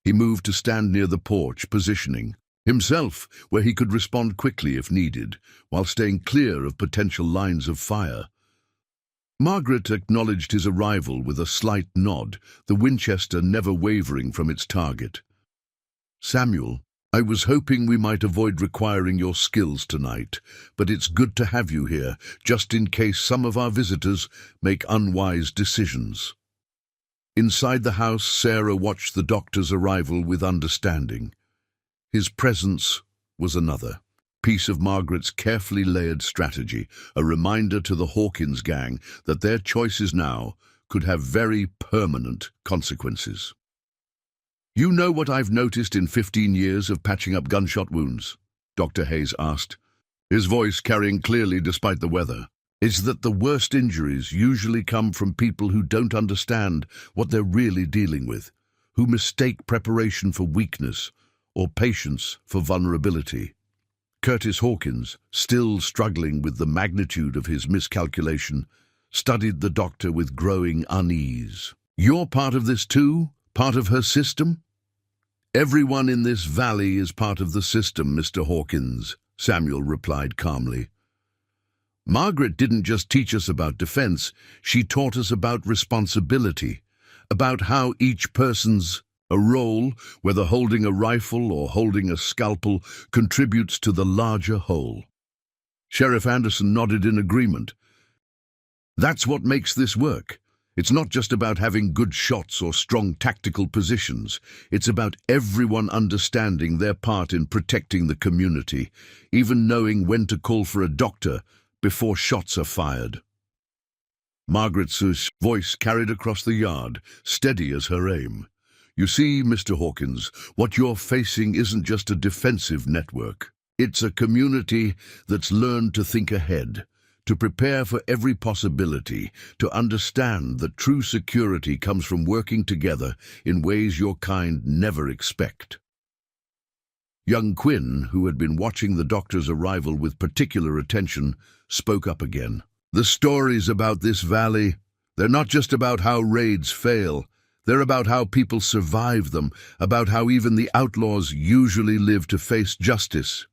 He moved to stand near the porch, positioning himself where he could respond quickly if needed, while staying clear of potential lines of fire. Margaret acknowledged his arrival with a slight nod, the Winchester never wavering from its target. "Samuel, I was hoping we might avoid requiring your skills tonight, but it's good to have you here, just in case some of our visitors make unwise decisions." Inside the house, Sarah watched the doctor's arrival with understanding. His presence was another piece of Margaret's carefully layered strategy, a reminder to the Hawkins gang that their choices now could have very permanent consequences. "You know what I've noticed in 15 years of patching up gunshot wounds?" Dr. Hayes asked, his voice carrying clearly despite the weather. "It's that the worst injuries usually come from people who don't understand what they're really dealing with, who mistake preparation for weakness or patience for vulnerability." Curtis Hawkins, still struggling with the magnitude of his miscalculation, studied the doctor with growing unease. "You're part of this too? Part of her system?" "Everyone in this valley is part of the system, Mr. Hawkins," Samuel replied calmly. "Margaret didn't just teach us about defense, she taught us about responsibility, about how each person's a role, whether holding a rifle or holding a scalpel, contributes to the larger whole." Sheriff Anderson nodded in agreement. "That's what makes this work. It's not just about having good shots or strong tactical positions. It's about everyone understanding their part in protecting the community, even knowing when to call for a doctor before shots are fired." Margaret's voice carried across the yard, steady as her aim. "You see, Mr. Hawkins, what you're facing isn't just a defensive network. It's a community that's learned to think ahead, to prepare for every possibility, to understand that true security comes from working together in ways your kind never expect." Young Quinn, who had been watching the doctor's arrival with particular attention, spoke up again. "The stories about this valley, they're not just about how raids fail. They're about how people survive them, about how even the outlaws usually live to face justice."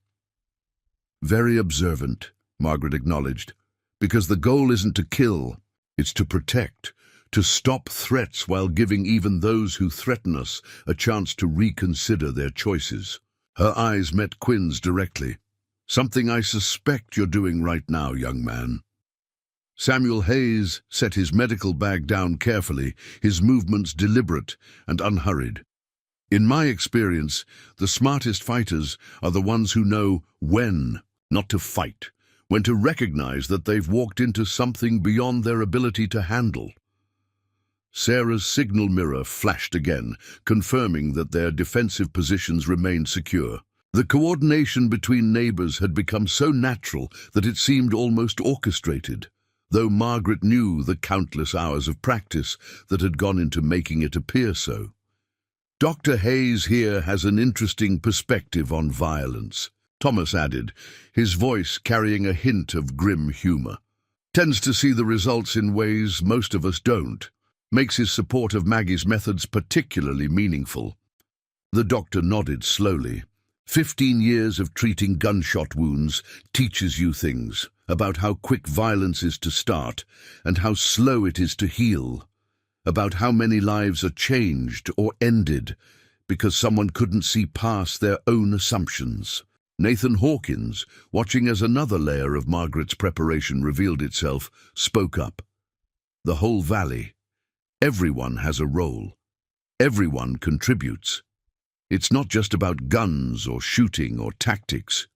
"Very observant," Margaret acknowledged, "because the goal isn't to kill, it's to protect, to stop threats while giving even those who threaten us a chance to reconsider their choices." Her eyes met Quinn's directly. "Something I suspect you're doing right now, young man." Samuel Hayes set his medical bag down carefully, his movements deliberate and unhurried. "In my experience, the smartest fighters are the ones who know when not to fight, when to recognize that they've walked into something beyond their ability to handle." Sarah's signal mirror flashed again, confirming that their defensive positions remained secure. The coordination between neighbors had become so natural that it seemed almost orchestrated, though Margaret knew the countless hours of practice that had gone into making it appear so. "Dr. Hayes here has an interesting perspective on violence," Thomas added, his voice carrying a hint of grim humor. "Tends to see the results in ways most of us don't. Makes his support of Maggie's methods particularly meaningful." The doctor nodded slowly. 15 years of treating gunshot wounds teaches you things about how quick violence is to start and how slow it is to heal, about how many lives are changed or ended because someone couldn't see past their own assumptions. Nathan Hawkins, watching as another layer of Margaret's preparation revealed itself, spoke up. "The whole valley. Everyone has a role. Everyone contributes. It's not just about guns or shooting or tactics.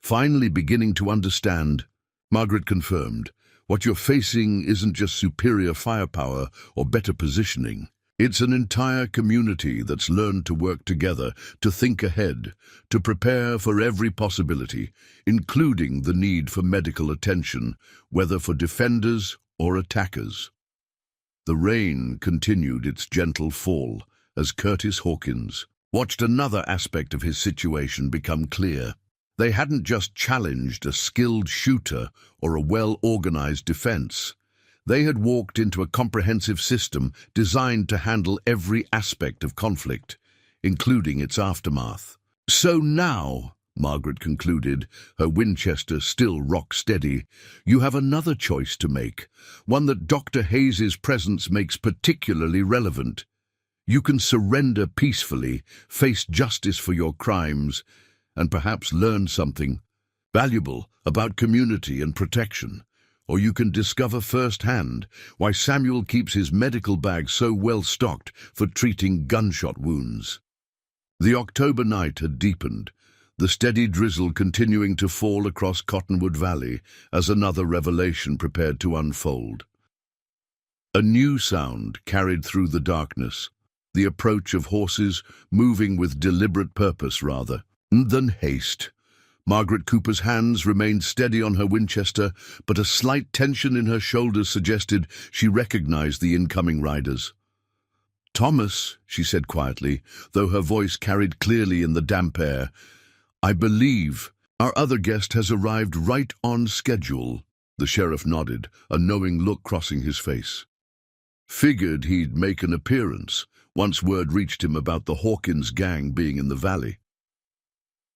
Finally beginning to understand, Margaret confirmed, what you're facing isn't just superior firepower or better positioning. It's an entire community that's learned to work together, to think ahead, to prepare for every possibility, including the need for medical attention, whether for defenders or attackers. The rain continued its gentle fall as Curtis Hawkins watched another aspect of his situation become clear. They hadn't just challenged a skilled shooter or a well-organized defense. They had walked into a comprehensive system designed to handle every aspect of conflict, including its aftermath. So now, Margaret concluded, her Winchester still rock steady, you have another choice to make, one that Dr. Hayes's presence makes particularly relevant. You can surrender peacefully, face justice for your crimes, and perhaps learn something valuable about community and protection. Or you can discover firsthand why Samuel keeps his medical bag so well stocked for treating gunshot wounds. The October night had deepened, the steady drizzle continuing to fall across Cottonwood Valley as another revelation prepared to unfold. A new sound carried through the darkness, the approach of horses moving with deliberate purpose rather than haste. Margaret Cooper's hands remained steady on her Winchester, but a slight tension in her shoulders suggested she recognized the incoming riders. "Thomas," she said quietly, though her voice carried clearly in the damp air, "I believe our other guest has arrived right on schedule." The sheriff nodded, a knowing look crossing his face. "Figured he'd make an appearance once word reached him about the Hawkins gang being in the valley."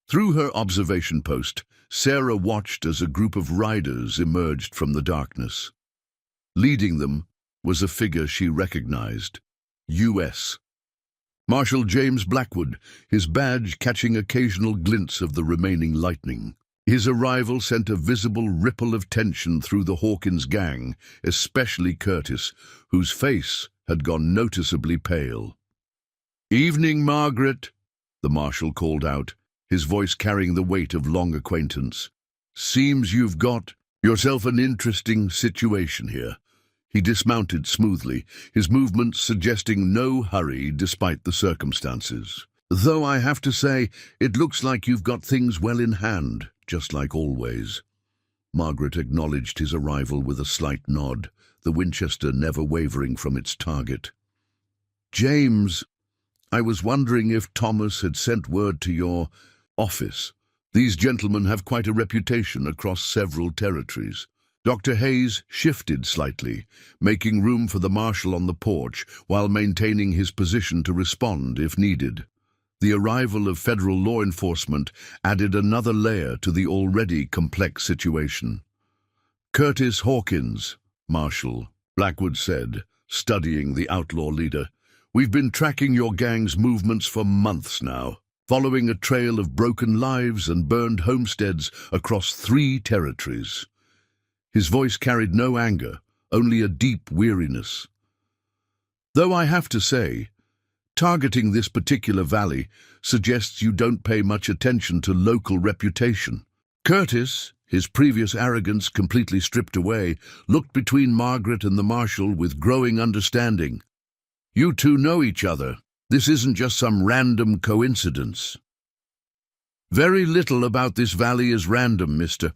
Through her observation post, Sarah watched as a group of riders emerged from the darkness. Leading them was a figure she recognized, U.S. Marshal James Blackwood, his badge catching occasional glints of the remaining lightning. His arrival sent a visible ripple of tension through the Hawkins gang, especially Curtis, whose face had gone noticeably pale. "Evening, Margaret," the marshal called out, his voice carrying the weight of long acquaintance. "Seems you've got yourself an interesting situation here." He dismounted smoothly, his movements suggesting no hurry despite the circumstances. "Though I have to say, it looks like you've got things well in hand, just like always." Margaret acknowledged his arrival with a slight nod, the Winchester never wavering from its target. "James, I was wondering if Thomas had sent word to your office. These gentlemen have quite a reputation across several territories." Dr. Hayes shifted slightly, making room for the marshal on the porch while maintaining his position to respond if needed. The arrival of federal law enforcement added another layer to the already complex situation. "Curtis Hawkins, Marshal," Blackwood said, studying the outlaw leader. "We've been tracking your gang's movements for months now, following a trail of broken lives and burned homesteads across 3 territories. His voice carried no anger, only a deep weariness. "Though I have to say, targeting this particular valley suggests you don't pay much attention to local reputation." Curtis, his previous arrogance completely stripped away, looked between Margaret and the marshal with growing understanding. "You two know each other. This isn't just some random coincidence." "Very little about this valley is random, Mr.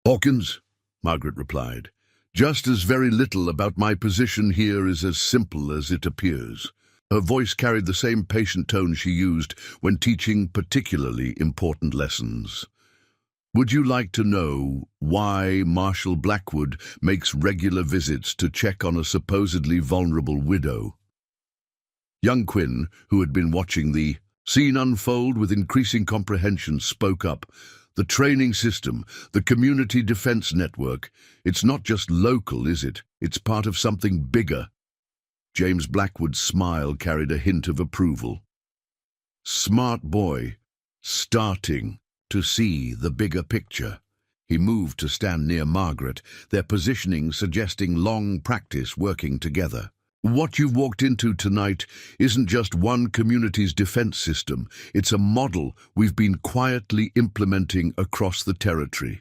Hawkins," Margaret replied. "Just as very little about my position here is as simple as it appears." Her voice carried the same patient tone she used when teaching particularly important lessons. "Would you like to know why Marshal Blackwood makes regular visits to check on a supposedly vulnerable widow?" Young Quinn, who had been watching the scene unfold with increasing comprehension, spoke up. "The training system, the community defense network, it's not just local, is it? It's part of something bigger." James Blackwood's smile carried a hint of approval. "Smart boy, starting to see the bigger picture." He moved to stand near Margaret, their positioning suggesting long practice working together. What you've walked into tonight isn't just one community's defense system. It's a model we've been quietly implementing across the territory.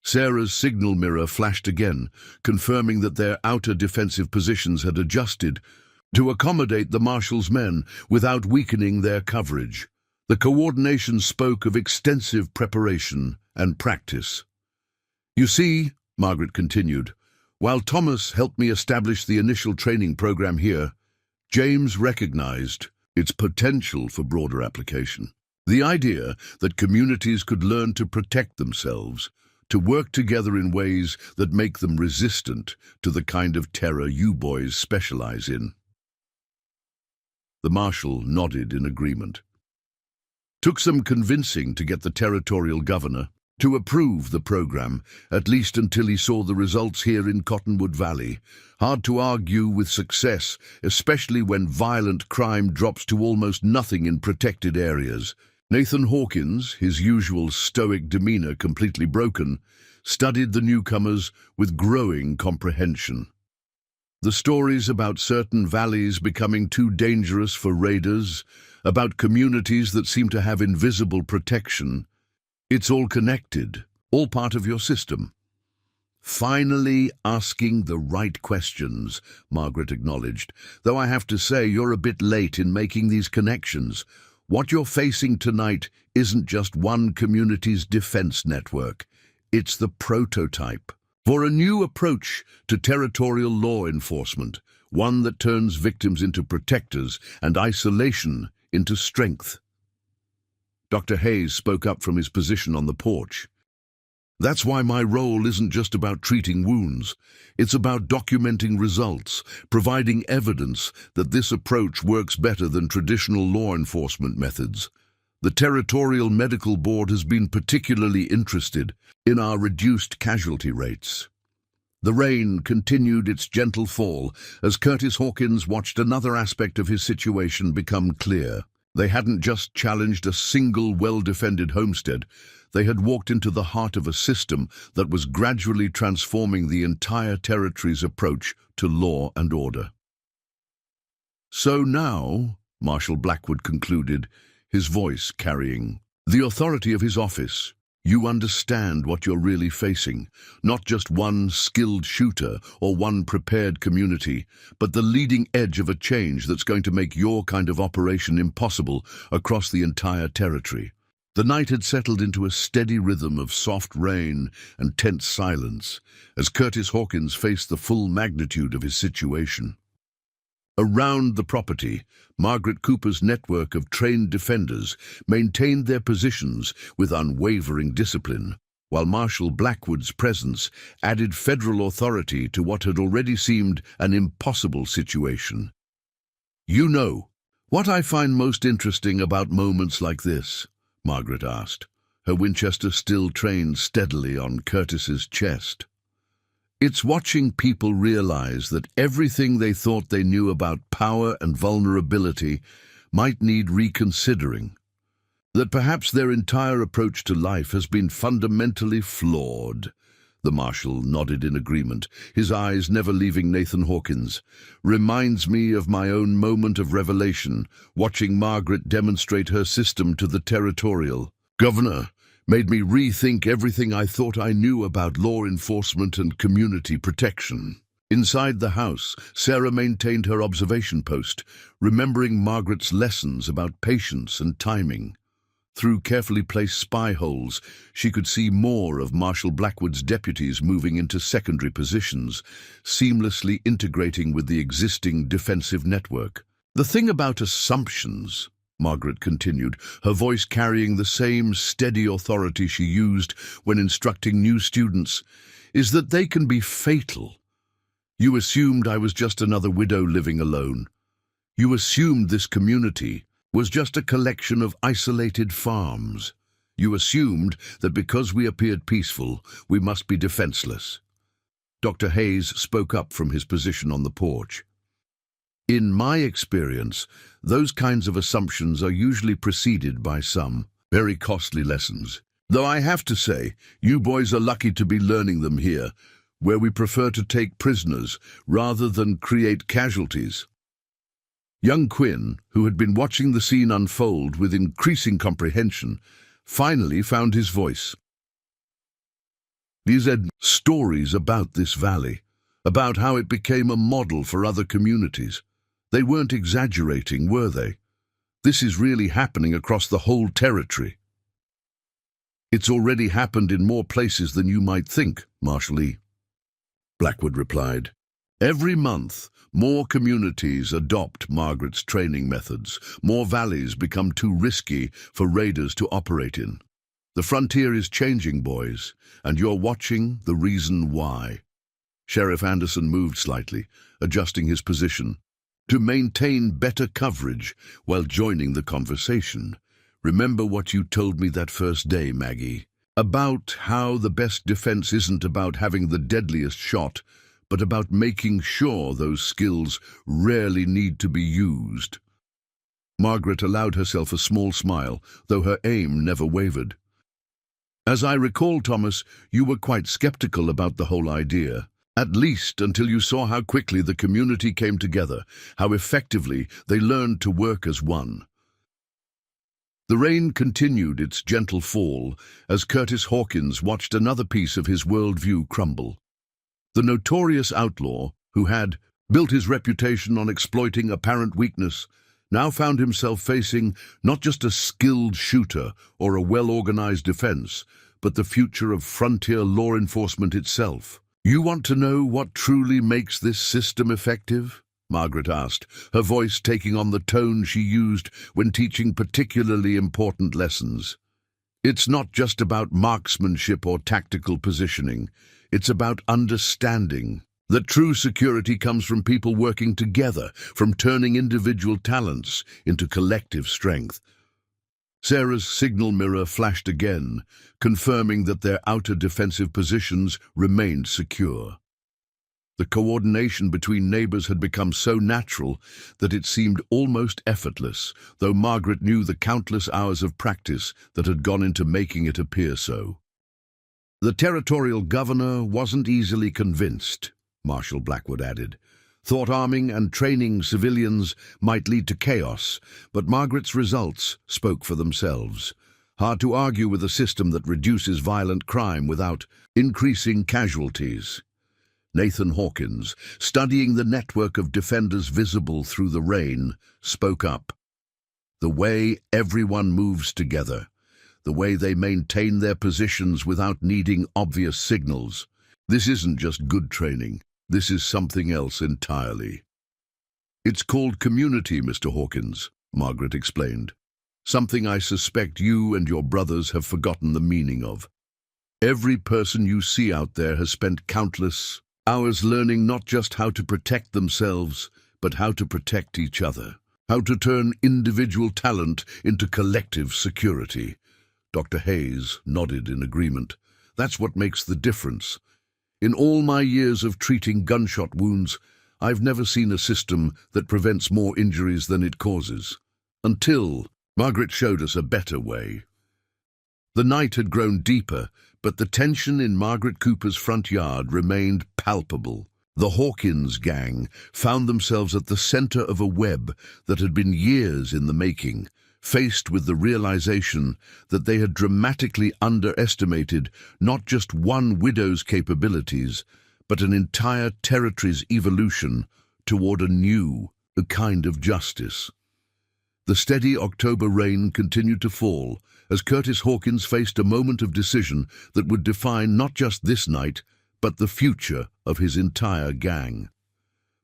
Sarah's signal mirror flashed again, confirming that their outer defensive positions had adjusted to accommodate the marshal's men without weakening their coverage. The coordination spoke of extensive preparation and practice. "You see," Margaret continued, "while Thomas helped me establish the initial training program here, James recognized its potential for broader application. The idea that communities could learn to protect themselves, to work together in ways that make them resistant to the kind of terror you boys specialize in." The marshal nodded in agreement. Took some convincing to get the territorial governor to approve the program, at least until he saw the results here in Cottonwood Valley. Hard to argue with success, especially when violent crime drops to almost nothing in protected areas. Nathan Hawkins, his usual stoic demeanor completely broken, studied the newcomers with growing comprehension. The stories about certain valleys becoming too dangerous for raiders, about communities that seem to have invisible protection. It's all connected, all part of your system. "Finally asking the right questions," Margaret acknowledged, "though I have to say you're a bit late in making these connections. What you're facing tonight isn't just one community's defense network. It's the prototype for a new approach to territorial law enforcement, one that turns victims into protectors and isolation into strength." Dr. Hayes spoke up from his position on the porch. "That's why my role isn't just about treating wounds. It's about documenting results, providing evidence that this approach works better than traditional law enforcement methods. The Territorial Medical Board has been particularly interested in our reduced casualty rates." The rain continued its gentle fall as Curtis Hawkins watched another aspect of his situation become clear. They hadn't just challenged a single well-defended homestead. They had walked into the heart of a system that was gradually transforming the entire territory's approach to law and order. "So now," Marshal Blackwood concluded, his voice carrying the authority of his office, "you understand what you're really facing. Not just one skilled shooter or one prepared community, but the leading edge of a change that's going to make your kind of operation impossible across the entire territory." The night had settled into a steady rhythm of soft rain and tense silence as Curtis Hawkins faced the full magnitude of his situation. Around the property, Margaret Cooper's network of trained defenders maintained their positions with unwavering discipline, while Marshal Blackwood's presence added federal authority to what had already seemed an impossible situation. "You know, what I find most interesting about moments like this?" Margaret asked, her Winchester still trained steadily on Curtis's chest. "It's watching people realize that everything they thought they knew about power and vulnerability might need reconsidering. That perhaps their entire approach to life has been fundamentally flawed." The marshal nodded in agreement, his eyes never leaving Nathan Hawkins. "Reminds me of my own moment of revelation, watching Margaret demonstrate her system to the territorial governor. Made me rethink everything I thought I knew about law enforcement and community protection." Inside the house, Sarah maintained her observation post, remembering Margaret's lessons about patience and timing. Through carefully placed spy holes, she could see more of Marshal Blackwood's deputies moving into secondary positions, seamlessly integrating with the existing defensive network. "The thing about assumptions," Margaret continued, her voice carrying the same steady authority she used when instructing new students, "is that they can be fatal. You assumed I was just another widow living alone. You assumed this community was just a collection of isolated farms. You assumed that because we appeared peaceful, we must be defenseless." Dr. Hayes spoke up from his position on the porch. "In my experience, those kinds of assumptions are usually preceded by some very costly lessons. Though I have to say, you boys are lucky to be learning them here. where we prefer to take prisoners rather than create casualties. Young Quinn, who had been watching the scene unfold with increasing comprehension, finally found his voice. These are stories about this valley, about how it became a model for other communities. They weren't exaggerating, were they? This is really happening across the whole territory. It's already happened in more places than you might think, Marshal E. Blackwood replied. Every month, more communities adopt Margaret's training methods. More valleys become too risky for raiders to operate in. The frontier is changing, boys, and you're watching the reason why. Sheriff Anderson moved slightly, adjusting his position, to maintain better coverage while joining the conversation. Remember what you told me that first day, Maggie, about how the best defense isn't about having the deadliest shot, but about making sure those skills rarely need to be used. Margaret allowed herself a small smile, though her aim never wavered. As I recall, Thomas, you were quite skeptical about the whole idea, at least until you saw how quickly the community came together, how effectively they learned to work as one. The rain continued its gentle fall as Curtis Hawkins watched another piece of his worldview crumble. The notorious outlaw, who had built his reputation on exploiting apparent weakness, now found himself facing not just a skilled shooter or a well-organized defense, but the future of frontier law enforcement itself. You want to know what truly makes this system effective? Margaret asked, her voice taking on the tone she used when teaching particularly important lessons. It's not just about marksmanship or tactical positioning. It's about understanding that true security comes from people working together, from turning individual talents into collective strength. Sarah's signal mirror flashed again, confirming that their outer defensive positions remained secure. The coordination between neighbors had become so natural that it seemed almost effortless, though Margaret knew the countless hours of practice that had gone into making it appear so. The territorial governor wasn't easily convinced, Marshal Blackwood added. Thought arming and training civilians might lead to chaos, but Margaret's results spoke for themselves. Hard to argue with a system that reduces violent crime without increasing casualties. Nathan Hawkins, studying the network of defenders visible through the rain, spoke up. The way everyone moves together, the way they maintain their positions without needing obvious signals. This isn't just good training. This is something else entirely. It's called community, Mr. Hawkins, Margaret explained. Something I suspect you and your brothers have forgotten the meaning of. Every person you see out there has spent countless hours learning not just how to protect themselves, but how to protect each other, how to turn individual talent into collective security. Dr. Hayes nodded in agreement. That's what makes the difference. In all my years of treating gunshot wounds, I've never seen a system that prevents more injuries than it causes. Until Margaret showed us a better way. The night had grown deeper, but the tension in Margaret Cooper's front yard remained palpable. The Hawkins gang found themselves at the center of a web that had been years in the making, faced with the realization that they had dramatically underestimated not just one widow's capabilities, but an entire territory's evolution toward a kind of justice. The steady October rain continued to fall as Curtis Hawkins faced a moment of decision that would define not just this night, but the future of his entire gang.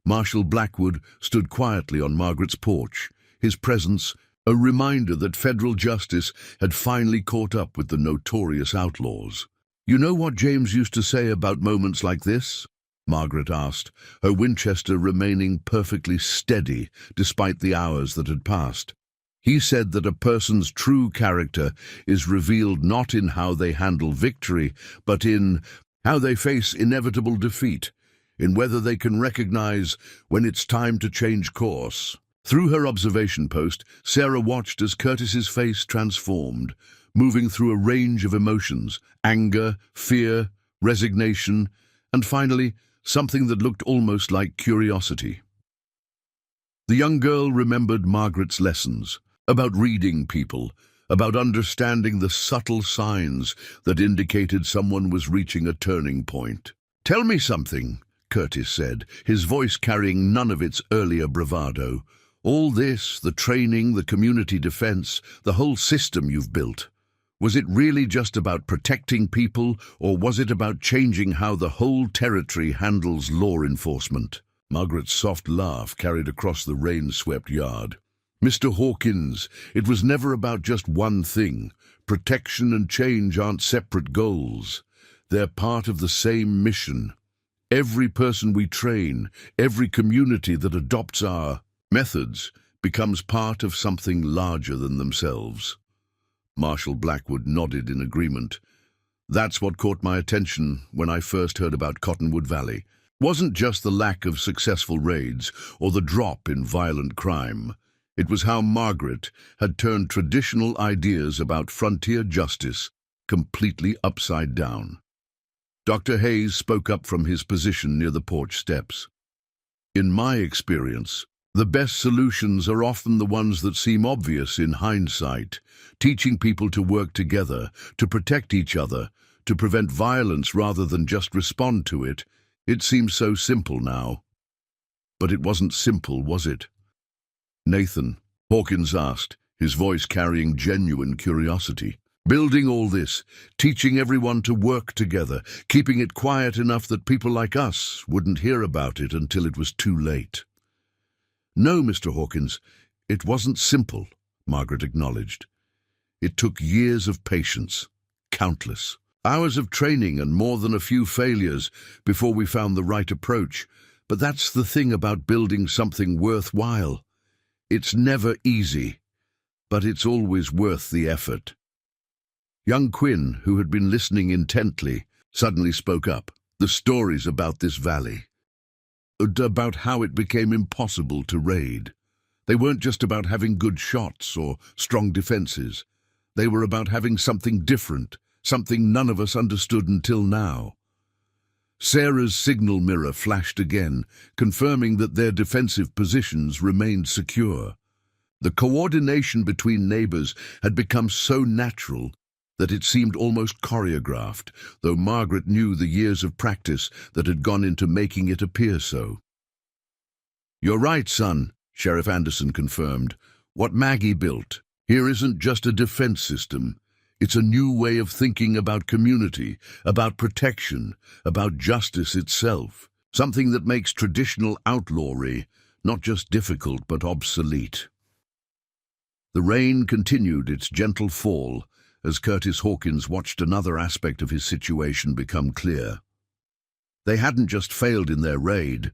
Marshal Blackwood stood quietly on Margaret's porch, his presence a reminder that federal justice had finally caught up with the notorious outlaws. You know what James used to say about moments like this? Margaret asked, her Winchester remaining perfectly steady despite the hours that had passed. He said that a person's true character is revealed not in how they handle victory, but in how they face inevitable defeat, in whether they can recognize when it's time to change course. Through her observation post, Sarah watched as Curtis's face transformed, moving through a range of emotions: anger, fear, resignation, And finally, something that looked almost like curiosity. The young girl remembered Margaret's lessons about reading people, about understanding the subtle signs that indicated someone was reaching a turning point. "Tell me something," Curtis said, his voice carrying none of its earlier bravado. "All this, the training, the community defense, the whole system you've built, was it really just about protecting people, or was it about changing how the whole territory handles law enforcement?" Margaret's soft laugh carried across the rain-swept yard. "Mr. Hawkins, it was never about just one thing. Protection and change aren't separate goals. They're part of the same mission. Every person we train, every community that adopts our methods, becomes part of something larger than themselves." Marshal Blackwood nodded in agreement. "That's what caught my attention when I first heard about Cottonwood Valley. It wasn't just the lack of successful raids or the drop in violent crime. It was how Margaret had turned traditional ideas about frontier justice completely upside down." Dr. Hayes spoke up from his position near the porch steps. "In my experience, the best solutions are often the ones that seem obvious in hindsight, teaching people to work together, to protect each other, to prevent violence rather than just respond to it. It seems so simple now." "But it wasn't simple, was it?" "Nathan," Hawkins asked, his voice carrying genuine curiosity. "Building all this, teaching everyone to work together, keeping it quiet enough that people like us wouldn't hear about it until it was too late." "No, Mr. Hawkins, it wasn't simple," Margaret acknowledged. "It took years of patience, countless hours of training and more than a few failures before we found the right approach. But that's the thing about building something worthwhile. It's never easy, but it's always worth the effort." Young Quinn, who had been listening intently, suddenly spoke up. "The stories about this valley, about how it became impossible to raid. They weren't just about having good shots or strong defenses. They were about having something different, something none of us understood until now." Sarah's signal mirror flashed again, confirming that their defensive positions remained secure. The coordination between neighbors had become so natural that it seemed almost choreographed, though Margaret knew the years of practice that had gone into making it appear so. "You're right, son," Sheriff Anderson confirmed. "What Maggie built here isn't just a defense system. It's a new way of thinking about community, about protection, about justice itself. Something that makes traditional outlawry not just difficult but obsolete." The rain continued its gentle fall as Curtis Hawkins watched another aspect of his situation become clear. They hadn't just failed in their raid,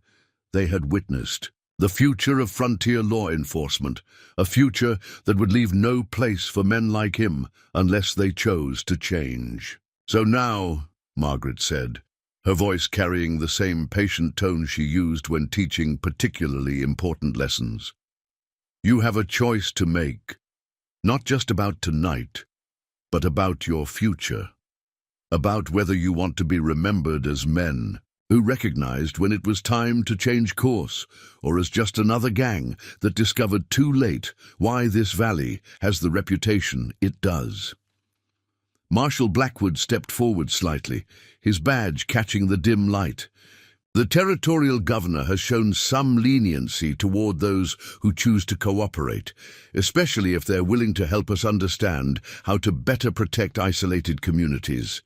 they had witnessed the future of frontier law enforcement, a future that would leave no place for men like him unless they chose to change. "So now," Margaret said, her voice carrying the same patient tone she used when teaching particularly important lessons, "you have a choice to make, not just about tonight, but about your future, about whether you want to be remembered as men who recognized when it was time to change course, or as just another gang that discovered too late why this valley has the reputation it does." Marshal Blackwood stepped forward slightly, his badge catching the dim light. "The territorial governor has shown some leniency toward those who choose to cooperate, especially if they're willing to help us understand how to better protect isolated communities.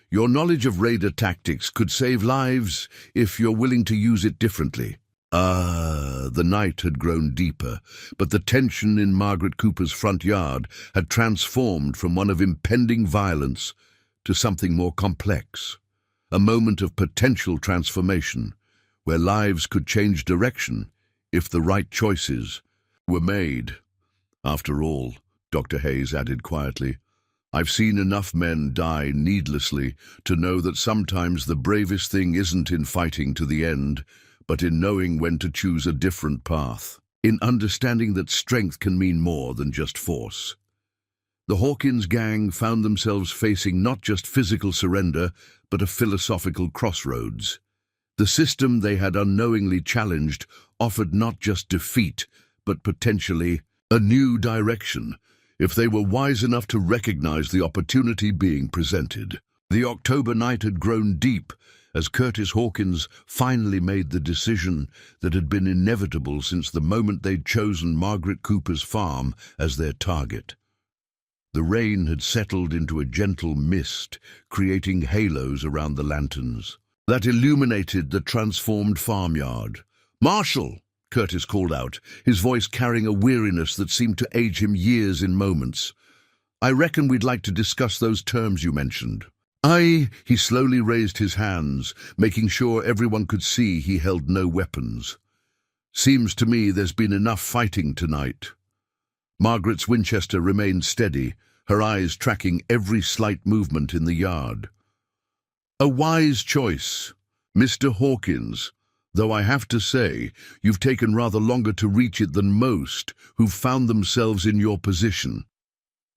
Your knowledge of raider tactics could save lives if you're willing to use it differently." The night had grown deeper, but the tension in Margaret Cooper's front yard had transformed from one of impending violence to something more complex. A moment of potential transformation, where lives could change direction if the right choices were made. "After all," Dr. Hayes added quietly, "I've seen enough men die needlessly to know that sometimes the bravest thing isn't in fighting to the end, but in knowing when to choose a different path, in understanding that strength can mean more than just force." The Hawkins gang found themselves facing not just physical surrender, but a philosophical crossroads. The system they had unknowingly challenged offered not just defeat, but potentially a new direction, if they were wise enough to recognize the opportunity being presented. The October night had grown deep as Curtis Hawkins finally made the decision that had been inevitable since the moment they'd chosen Margaret Cooper's farm as their target. The rain had settled into a gentle mist, creating halos around the lanterns that illuminated the transformed farmyard. "Marshal!" Curtis called out, his voice carrying a weariness that seemed to age him years in moments. "I reckon we'd like to discuss those terms you mentioned." He slowly raised his hands, making sure everyone could see he held no weapons. "Seems to me there's been enough fighting tonight." Margaret's Winchester remained steady, her eyes tracking every slight movement in the yard. "A wise choice, Mr. Hawkins, though I have to say you've taken rather longer to reach it than most who've found themselves in your position."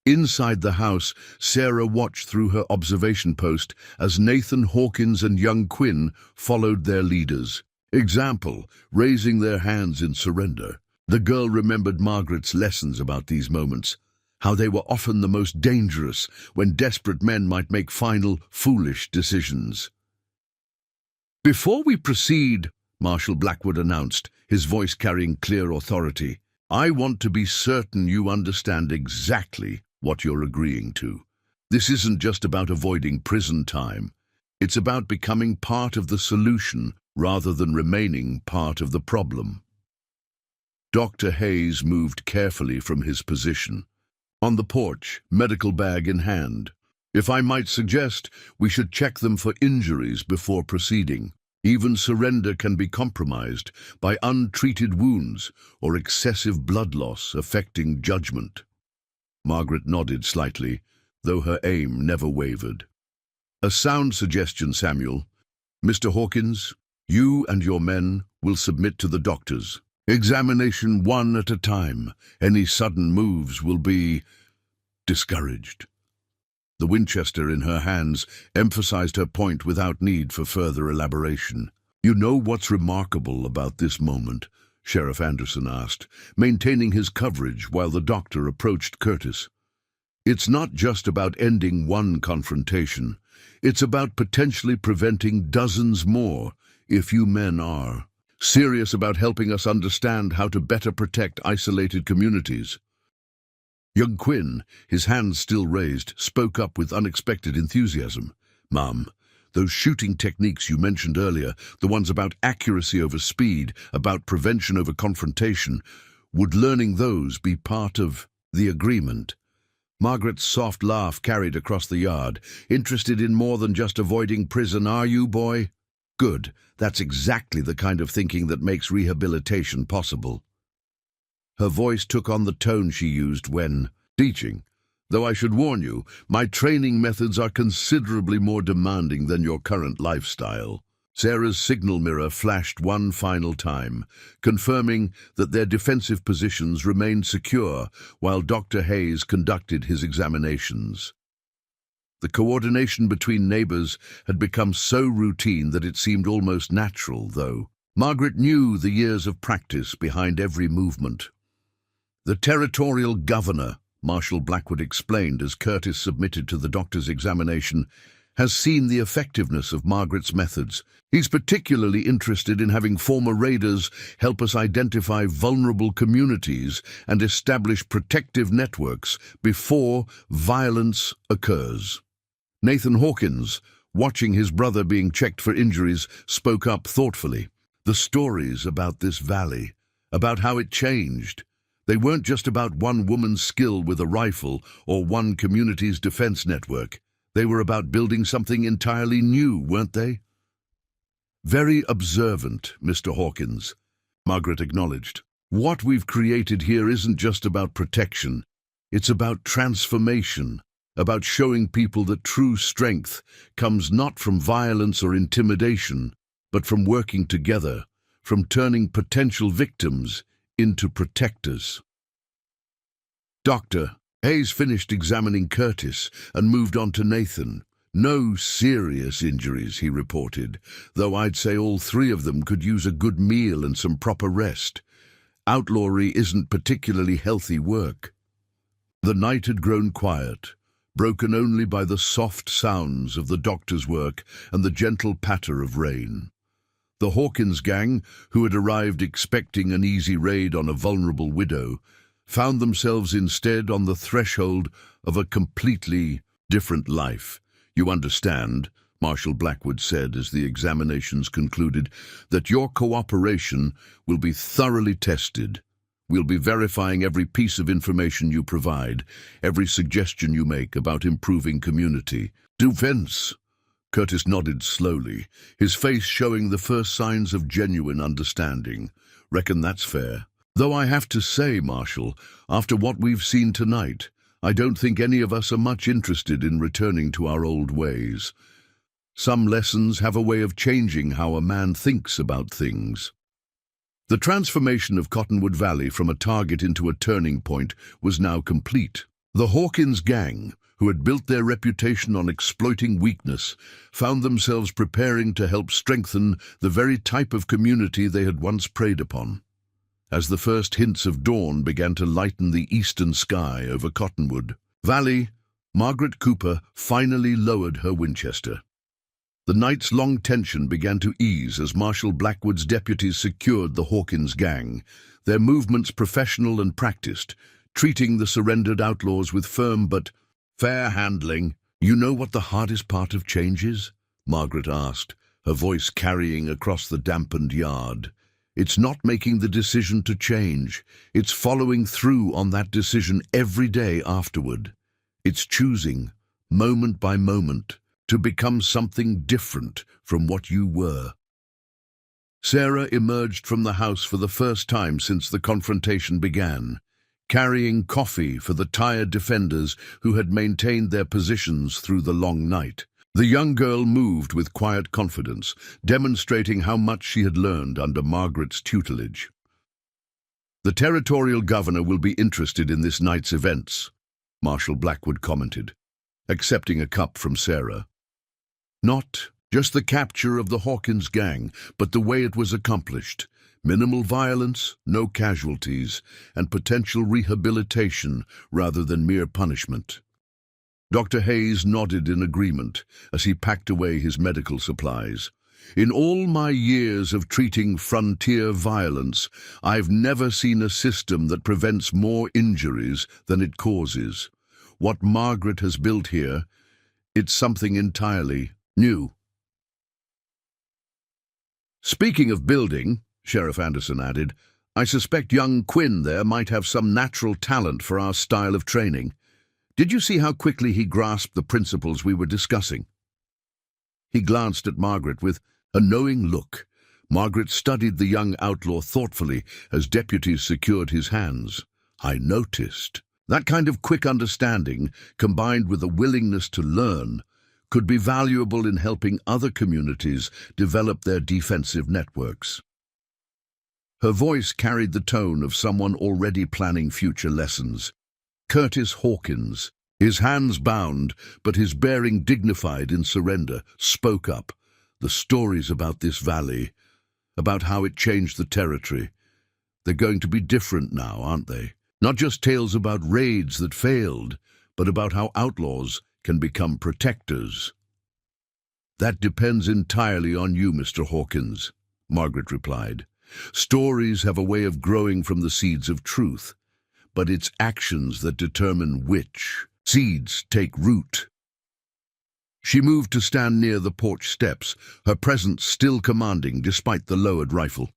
Inside the house, Sarah watched through her observation post as Nathan Hawkins and young Quinn followed their leaders. Example, raising their hands in surrender. The girl remembered Margaret's lessons about these moments, how they were often the most dangerous when desperate men might make final, foolish decisions. "Before we proceed," Marshal Blackwood announced, his voice carrying clear authority, "I want to be certain you understand exactly what you're agreeing to. This isn't just about avoiding prison time. It's about becoming part of the solution rather than remaining part of the problem." Dr. Hayes moved carefully from his position. On the porch, medical bag in hand. "If I might suggest, we should check them for injuries before proceeding. Even surrender can be compromised by untreated wounds or excessive blood loss affecting judgment." Margaret nodded slightly, though her aim never wavered. "A sound suggestion, Samuel. Mr. Hawkins, you and your men will submit to the doctors. Examination one at a time. Any sudden moves will be discouraged." The Winchester in her hands emphasized her point without need for further elaboration. "You know what's remarkable about this moment?" Sheriff Anderson asked, maintaining his coverage while the doctor approached Curtis. "It's not just about ending one confrontation. It's about potentially preventing dozens more if you men are serious about helping us understand how to better protect isolated communities." Young Quinn, his hands still raised, spoke up with unexpected enthusiasm. "Mum, those shooting techniques you mentioned earlier, the ones about accuracy over speed, about prevention over confrontation, would learning those be part of the agreement?" Margaret's soft laugh carried across the yard. "Interested in more than just avoiding prison, are you, boy? Good. That's exactly the kind of thinking that makes rehabilitation possible." Her voice took on the tone she used when teaching. "Though I should warn you, my training methods are considerably more demanding than your current lifestyle." Sarah's signal mirror flashed one final time, confirming that their defensive positions remained secure while Dr. Hayes conducted his examinations. The coordination between neighbors had become so routine that it seemed almost natural, though. Margaret knew the years of practice behind every movement. "The territorial governor," Marshal Blackwood explained as Curtis submitted to the doctor's examination, "has seen the effectiveness of Margaret's methods. He's particularly interested in having former raiders help us identify vulnerable communities and establish protective networks before violence occurs." Nathan Hawkins, watching his brother being checked for injuries, spoke up thoughtfully. "The stories about this valley, about how it changed, they weren't just about one woman's skill with a rifle or one community's defense network. They were about building something entirely new, weren't they?" "Very observant, Mr. Hawkins," Margaret acknowledged. "What we've created here isn't just about protection. It's about transformation, about showing people that true strength comes not from violence or intimidation, but from working together, from turning potential victims into protectors." "Doctor," Hayes finished examining Curtis and moved on to Nathan. No serious injuries, he reported, though I'd say all three of them could use a good meal and some proper rest. Outlawry isn't particularly healthy work. The night had grown quiet, broken only by the soft sounds of the doctor's work and the gentle patter of rain. The Hawkins gang, who had arrived expecting an easy raid on a vulnerable widow, found themselves instead on the threshold of a completely different life. "You understand," Marshal Blackwood said as the examinations concluded, "that your cooperation will be thoroughly tested. We'll be verifying every piece of information you provide, every suggestion you make about improving community defense." Curtis nodded slowly, his face showing the first signs of genuine understanding. "Reckon that's fair. Though I have to say, Marshal, after what we've seen tonight, I don't think any of us are much interested in returning to our old ways. Some lessons have a way of changing how a man thinks about things." The transformation of Cottonwood Valley from a target into a turning point was now complete. The Hawkins gang, who had built their reputation on exploiting weakness, found themselves preparing to help strengthen the very type of community they had once preyed upon. As the first hints of dawn began to lighten the eastern sky over Cottonwood Valley, Margaret Cooper finally lowered her Winchester. The night's long tension began to ease as Marshal Blackwood's deputies secured the Hawkins gang, their movements professional and practiced, treating the surrendered outlaws with firm but fair handling. "You know what the hardest part of change is?" Margaret asked, her voice carrying across the dampened yard. "It's not making the decision to change. It's following through on that decision every day afterward. It's choosing, moment by moment, to become something different from what you were." Sarah emerged from the house for the first time since the confrontation began, carrying coffee for the tired defenders who had maintained their positions through the long night. The young girl moved with quiet confidence, demonstrating how much she had learned under Margaret's tutelage. "The territorial governor will be interested in this night's events," Marshal Blackwood commented, accepting a cup from Sarah. "Not just the capture of the Hawkins gang, but the way it was accomplished. Minimal violence, no casualties, and potential rehabilitation rather than mere punishment." Dr. Hayes nodded in agreement as he packed away his medical supplies. "In all my years of treating frontier violence, I've never seen a system that prevents more injuries than it causes. What Margaret has built here, it's something entirely new." "Speaking of building," Sheriff Anderson added, "I suspect young Quinn there might have some natural talent for our style of training. Did you see how quickly he grasped the principles we were discussing?" He glanced at Margaret with a knowing look. Margaret studied the young outlaw thoughtfully as deputies secured his hands. "I noticed. That kind of quick understanding, combined with a willingness to learn, could be valuable in helping other communities develop their defensive networks." Her voice carried the tone of someone already planning future lessons. Curtis Hawkins, his hands bound but his bearing dignified in surrender, spoke up. "The stories about this valley, about how it changed the territory, they're going to be different now, aren't they? Not just tales about raids that failed, but about how outlaws can become protectors." "That depends entirely on you, Mr. Hawkins," Margaret replied. "Stories have a way of growing from the seeds of truth, but it's actions that determine which seeds take root." She moved to stand near the porch steps, her presence still commanding despite the lowered rifle.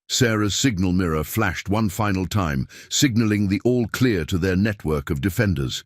Sarah's signal mirror flashed one final time, signaling the all clear to their network of defenders.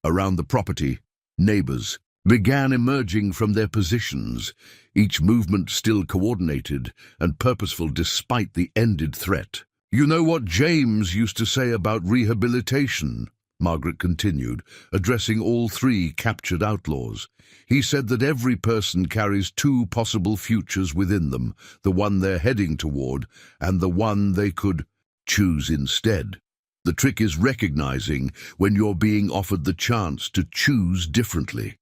Around the property, neighbors began emerging from their positions, each movement still coordinated and purposeful despite the ended threat. "You know what James used to say about rehabilitation?" Margaret continued, addressing all three captured outlaws. "He said that every person carries two possible futures within them, the one they're heading toward and the one they could choose instead." The trick is recognizing when you're being offered the chance to choose differently.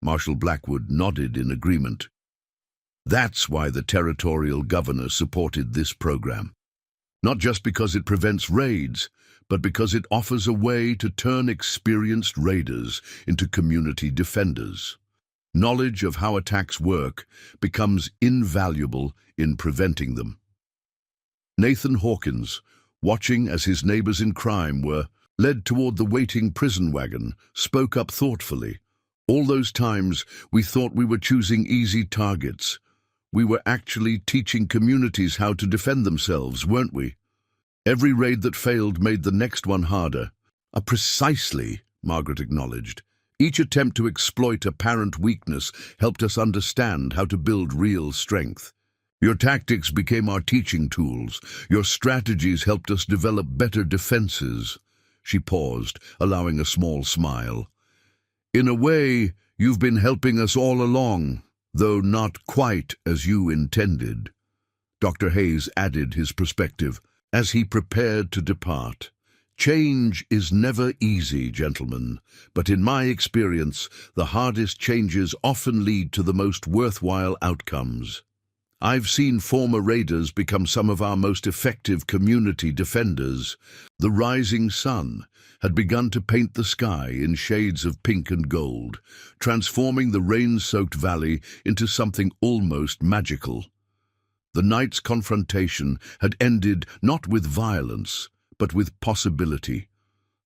Marshal Blackwood nodded in agreement. That's why the territorial governor supported this program. Not just because it prevents raids, but because it offers a way to turn experienced raiders into community defenders. Knowledge of how attacks work becomes invaluable in preventing them. Nathan Hawkins, watching as his neighbors in crime were led toward the waiting prison wagon, spoke up thoughtfully. All those times we thought we were choosing easy targets. We were actually teaching communities how to defend themselves, weren't we? Every raid that failed made the next one harder. Precisely, Margaret acknowledged. Each attempt to exploit apparent weakness helped us understand how to build real strength. Your tactics became our teaching tools. Your strategies helped us develop better defenses. She paused, allowing a small smile. In a way, you've been helping us all along, though not quite as you intended. Dr. Hayes added his perspective as he prepared to depart. Change is never easy, gentlemen, but in my experience, the hardest changes often lead to the most worthwhile outcomes. I've seen former raiders become some of our most effective community defenders. The rising sun had begun to paint the sky in shades of pink and gold, transforming the rain-soaked valley into something almost magical. The night's confrontation had ended not with violence, but with possibility.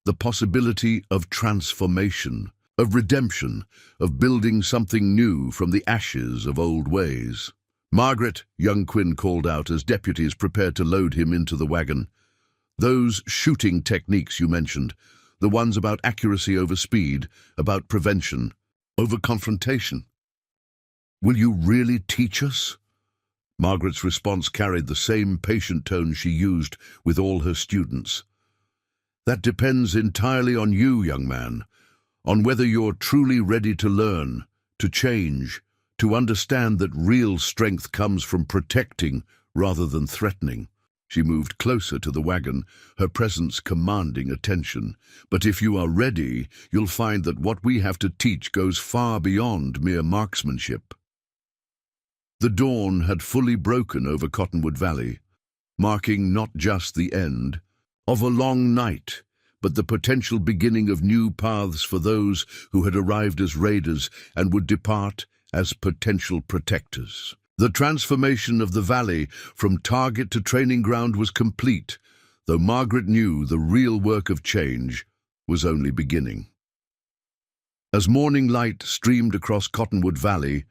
The possibility of transformation, of redemption, of building something new from the ashes of old ways. "Margaret," young Quinn called out as deputies prepared to load him into the wagon. "Those shooting techniques you mentioned, the ones about accuracy over speed, about prevention, over confrontation. Will you really teach us?" Margaret's response carried the same patient tone she used with all her students. "That depends entirely on you, young man, on whether you're truly ready to learn, to change, to understand that real strength comes from protecting rather than threatening." She moved closer to the wagon, her presence commanding attention. "But if you are ready, you'll find that what we have to teach goes far beyond mere marksmanship." The dawn had fully broken over Cottonwood Valley, marking not just the end of a long night, but the potential beginning of new paths for those who had arrived as raiders and would depart as potential protectors. The transformation of the valley from target to training ground was complete, though Margaret knew the real work of change was only beginning. As morning light streamed across Cottonwood Valley,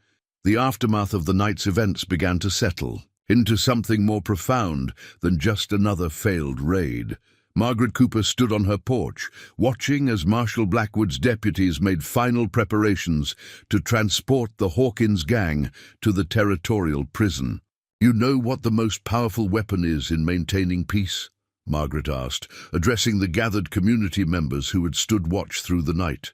the aftermath of the night's events began to settle into something more profound than just another failed raid. Margaret Cooper stood on her porch, watching as Marshal Blackwood's deputies made final preparations to transport the Hawkins gang to the territorial prison. "You know what the most powerful weapon is in maintaining peace?" Margaret asked, addressing the gathered community members who had stood watch through the night.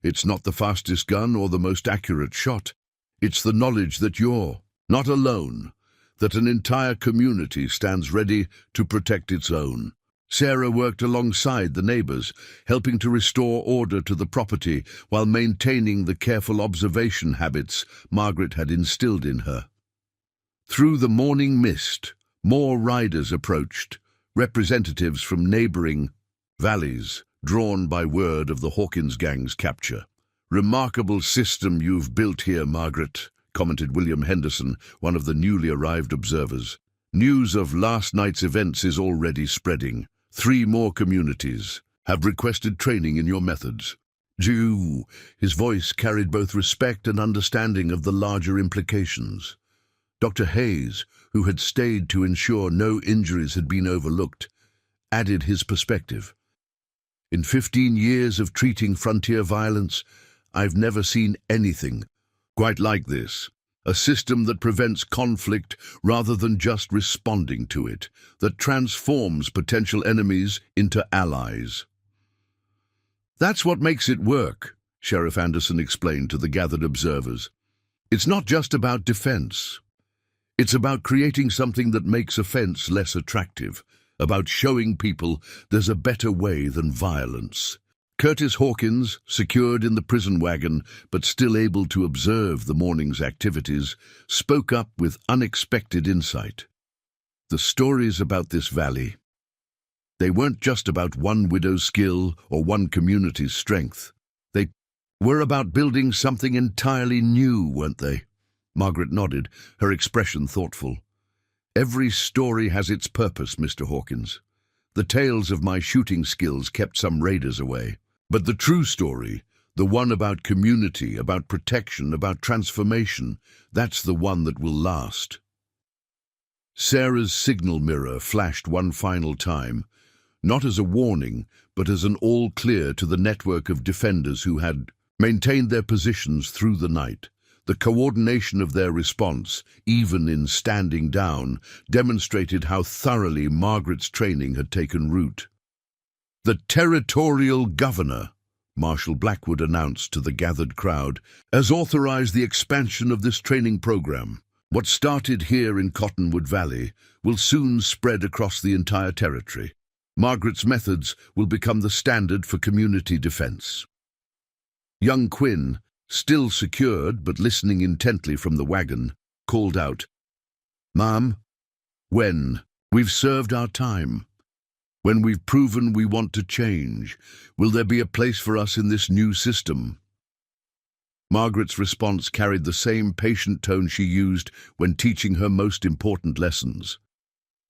"It's not the fastest gun or the most accurate shot. It's the knowledge that you're not alone, that an entire community stands ready to protect its own." Sarah worked alongside the neighbors, helping to restore order to the property while maintaining the careful observation habits Margaret had instilled in her. Through the morning mist, more riders approached, representatives from neighboring valleys, drawn by word of the Hawkins gang's capture. "Remarkable system you've built here, Margaret," commented William Henderson, one of the newly arrived observers. "News of last night's events is already spreading. 3 more communities have requested training in your methods." Jew, his voice carried both respect and understanding of the larger implications. Dr. Hayes, who had stayed to ensure no injuries had been overlooked, added his perspective. "In 15 years of treating frontier violence, I've never seen anything quite like this. A system that prevents conflict rather than just responding to it, that transforms potential enemies into allies." "That's what makes it work," Sheriff Anderson explained to the gathered observers. "It's not just about defense. It's about creating something that makes offense less attractive, about showing people there's a better way than violence. Curtis Hawkins, secured in the prison wagon but still able to observe the morning's activities, spoke up with unexpected insight. The stories about this valley, they weren't just about one widow's skill or one community's strength. They were about building something entirely new, weren't they? Margaret nodded, her expression thoughtful. Every story has its purpose, Mr. Hawkins. The tales of my shooting skills kept some raiders away. But the true story, the one about community, about protection, about transformation, that's the one that will last. Sarah's signal mirror flashed one final time, not as a warning, but as an all-clear to the network of defenders who had maintained their positions through the night. The coordination of their response, even in standing down, demonstrated how thoroughly Margaret's training had taken root. "The Territorial Governor," Marshal Blackwood announced to the gathered crowd, "has authorized the expansion of this training program. What started here in Cottonwood Valley will soon spread across the entire territory. Margaret's methods will become the standard for community defense." Young Quinn, still secured but listening intently from the wagon, called out, "Ma'am, when? We've served our time. When we've proven we want to change, will there be a place for us in this new system?" Margaret's response carried the same patient tone she used when teaching her most important lessons.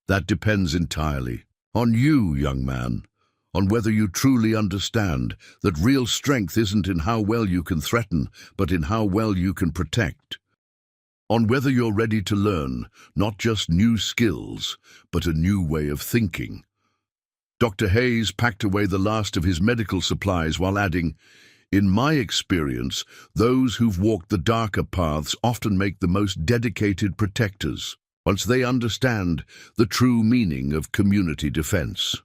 "That depends entirely on you, young man, on whether you truly understand that real strength isn't in how well you can threaten, but in how well you can protect. On whether you're ready to learn not just new skills, but a new way of thinking." Dr. Hayes packed away the last of his medical supplies while adding, "In my experience, those who've walked the darker paths often make the most dedicated protectors, once they understand the true meaning of community defense."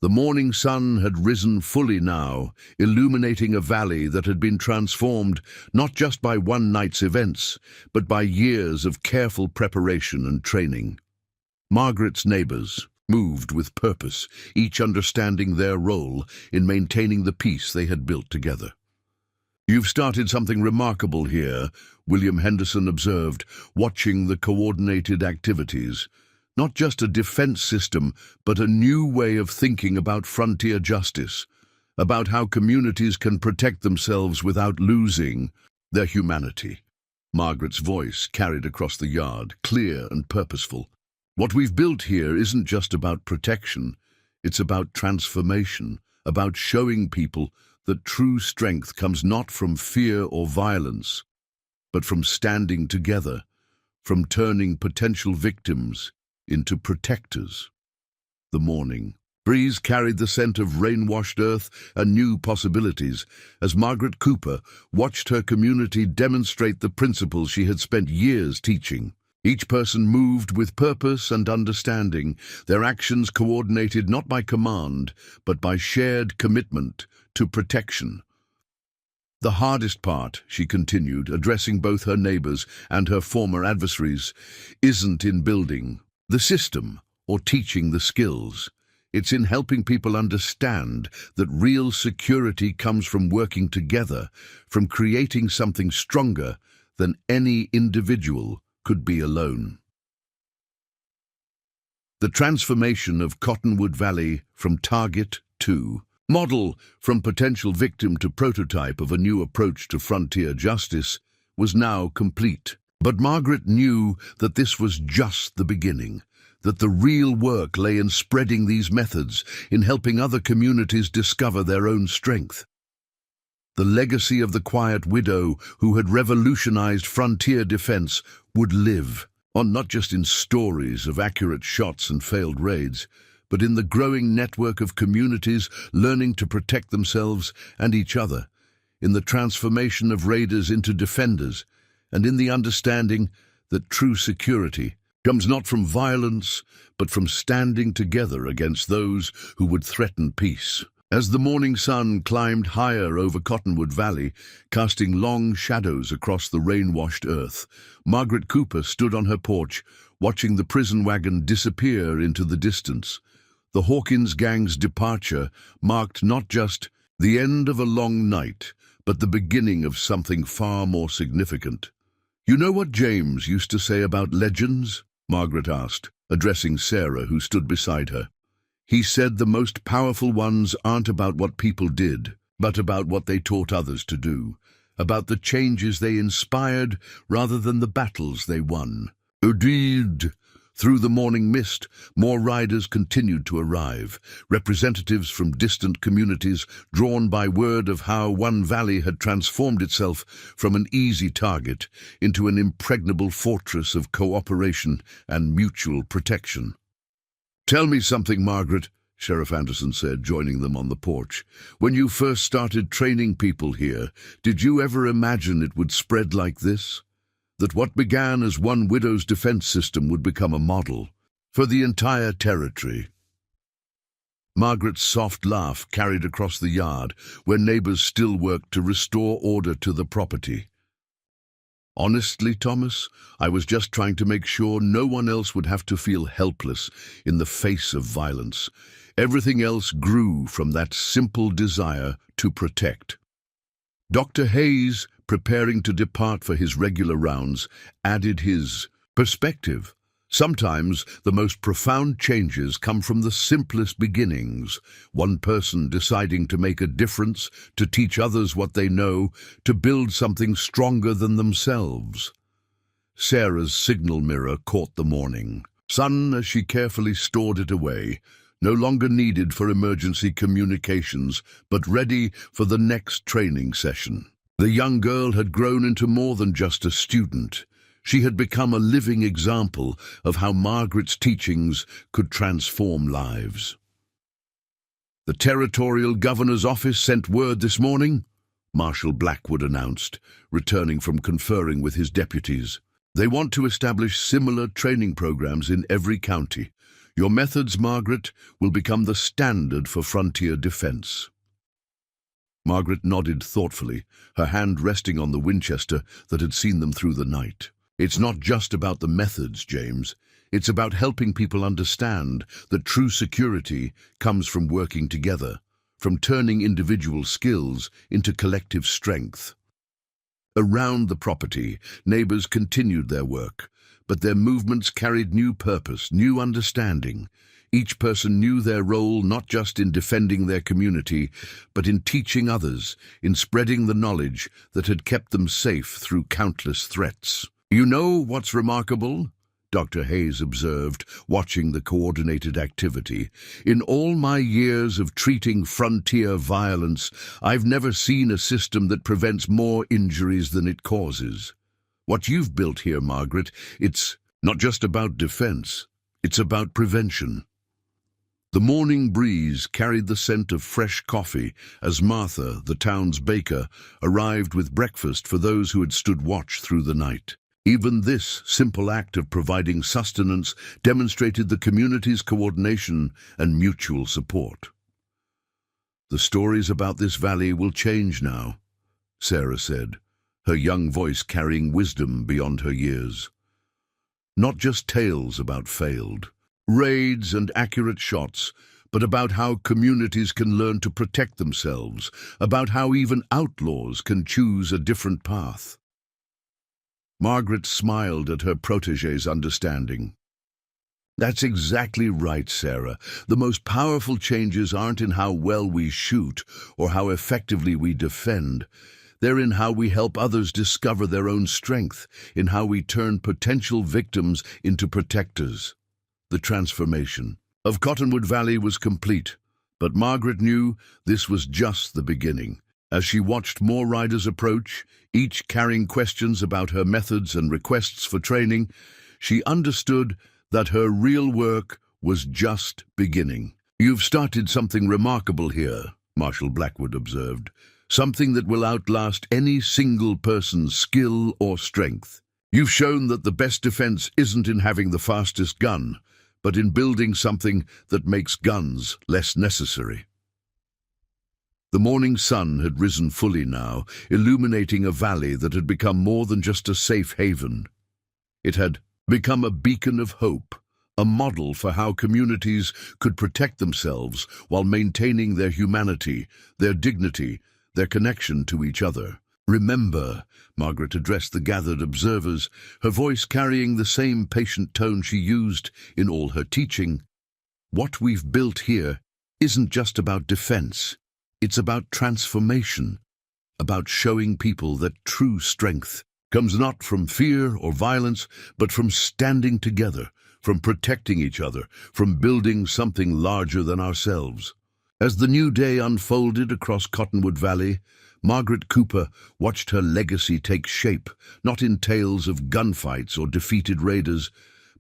The morning sun had risen fully now, illuminating a valley that had been transformed not just by one night's events, but by years of careful preparation and training. Margaret's neighbors moved with purpose, each understanding their role in maintaining the peace they had built together. "You've started something remarkable here," William Henderson observed, watching the coordinated activities. "Not just a defense system, but a new way of thinking about frontier justice, about how communities can protect themselves without losing their humanity." Margaret's voice carried across the yard, clear and purposeful. "What we've built here isn't just about protection, it's about transformation, about showing people that true strength comes not from fear or violence, but from standing together, from turning potential victims into protectors." The morning breeze carried the scent of rain-washed earth and new possibilities as Margaret Cooper watched her community demonstrate the principles she had spent years teaching. Each person moved with purpose and understanding, their actions coordinated not by command, but by shared commitment to protection. "The hardest part," she continued, addressing both her neighbors and her former adversaries, "isn't in building the system or teaching the skills. It's in helping people understand that real security comes from working together, from creating something stronger than any individual could be alone." The transformation of Cottonwood Valley from target to model, from potential victim to prototype of a new approach to frontier justice, was now complete. But Margaret knew that this was just the beginning, that the real work lay in spreading these methods, in helping other communities discover their own strength. The legacy of the quiet widow who had revolutionized frontier defense would live on, not just in stories of accurate shots and failed raids, but in the growing network of communities learning to protect themselves and each other, in the transformation of raiders into defenders, and in the understanding that true security comes not from violence, but from standing together against those who would threaten peace. As the morning sun climbed higher over Cottonwood Valley, casting long shadows across the rain-washed earth, Margaret Cooper stood on her porch, watching the prison wagon disappear into the distance. The Hawkins gang's departure marked not just the end of a long night, but the beginning of something far more significant. "You know what James used to say about legends?" Margaret asked, addressing Sarah, who stood beside her. "He said the most powerful ones aren't about what people did, but about what they taught others to do, about the changes they inspired rather than the battles they won." Indeed. Through the morning mist, more riders continued to arrive, representatives from distant communities drawn by word of how one valley had transformed itself from an easy target into an impregnable fortress of cooperation and mutual protection. "Tell me something, Margaret," Sheriff Anderson said, joining them on the porch. "When you first started training people here, did you ever imagine it would spread like this? That what began as one widow's defense system would become a model for the entire territory?" Margaret's soft laugh carried across the yard, where neighbors still worked to restore order to the property. "Honestly, Thomas, I was just trying to make sure no one else would have to feel helpless in the face of violence. Everything else grew from that simple desire to protect." Dr. Hayes, preparing to depart for his regular rounds, added his perspective. "Sometimes the most profound changes come from the simplest beginnings. One person deciding to make a difference, to teach others what they know, to build something stronger than themselves." Sarah's signal mirror caught the morning sun as she carefully stored it away, no longer needed for emergency communications, but ready for the next training session. The young girl had grown into more than just a student. She had become a living example of how Margaret's teachings could transform lives. "The Territorial Governor's Office sent word this morning," Marshal Blackwood announced, returning from conferring with his deputies. "They want to establish similar training programs in every county. Your methods, Margaret, will become the standard for frontier defense." Margaret nodded thoughtfully, her hand resting on the Winchester that had seen them through the night. "It's not just about the methods, James. It's about helping people understand that true security comes from working together, from turning individual skills into collective strength." Around the property, neighbors continued their work, but their movements carried new purpose, new understanding. Each person knew their role not just in defending their community, but in teaching others, in spreading the knowledge that had kept them safe through countless threats. "You know what's remarkable?" Dr. Hayes observed, watching the coordinated activity. "In all my years of treating frontier violence, I've never seen a system that prevents more injuries than it causes. What you've built here, Margaret, it's not just about defense, it's about prevention." The morning breeze carried the scent of fresh coffee as Martha, the town's baker, arrived with breakfast for those who had stood watch through the night. Even this simple act of providing sustenance demonstrated the community's coordination and mutual support. "The stories about this valley will change now," Sarah said, her young voice carrying wisdom beyond her years. "Not just tales about failed raids and accurate shots, but about how communities can learn to protect themselves, about how even outlaws can choose a different path." Margaret smiled at her protégé's understanding. "That's exactly right, Sarah. The most powerful changes aren't in how well we shoot or how effectively we defend. They're in how we help others discover their own strength, in how we turn potential victims into protectors." The transformation of Cottonwood Valley was complete, but Margaret knew this was just the beginning. As she watched more riders approach, each carrying questions about her methods and requests for training, she understood that her real work was just beginning. "You've started something remarkable here," Marshal Blackwood observed, "something that will outlast any single person's skill or strength. You've shown that the best defense isn't in having the fastest gun, but in building something that makes guns less necessary." The morning sun had risen fully now, illuminating a valley that had become more than just a safe haven. It had Become a beacon of hope, a model for how communities could protect themselves while maintaining their humanity, their dignity, their connection to each other. Remember, Margaret addressed the gathered observers, her voice carrying the same patient tone she used in all her teaching. What we've built here isn't just about defense. It's about transformation, about showing people that true strength comes not from fear or violence, but from standing together, from protecting each other, from building something larger than ourselves. As the new day unfolded across Cottonwood Valley, Margaret Cooper watched her legacy take shape, not in tales of gunfights or defeated raiders,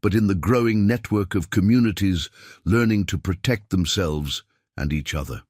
but in the growing network of communities learning to protect themselves and each other.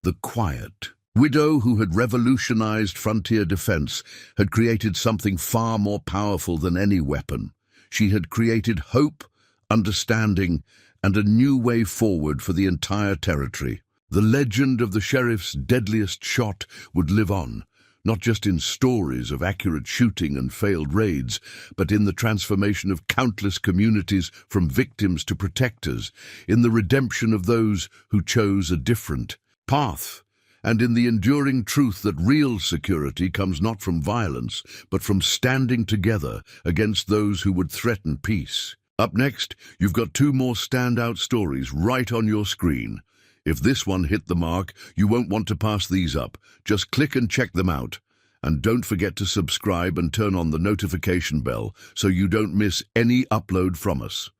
The quiet widow who had revolutionized frontier defense had created something far more powerful than any weapon. She had created hope, understanding, and a new way forward for the entire territory. The legend of the sheriff's deadliest shot would live on, not just in stories of accurate shooting and failed raids, but in the transformation of countless communities from victims to protectors, in the redemption of those who chose a different path, and in the enduring truth that real security comes not from violence, but from standing together against those who would threaten peace. Up next, you've got two more standout stories right on your screen. If this one hit the mark, you won't want to pass these up. Just click and check them out. And don't forget to subscribe and turn on the notification bell so you don't miss any upload from us.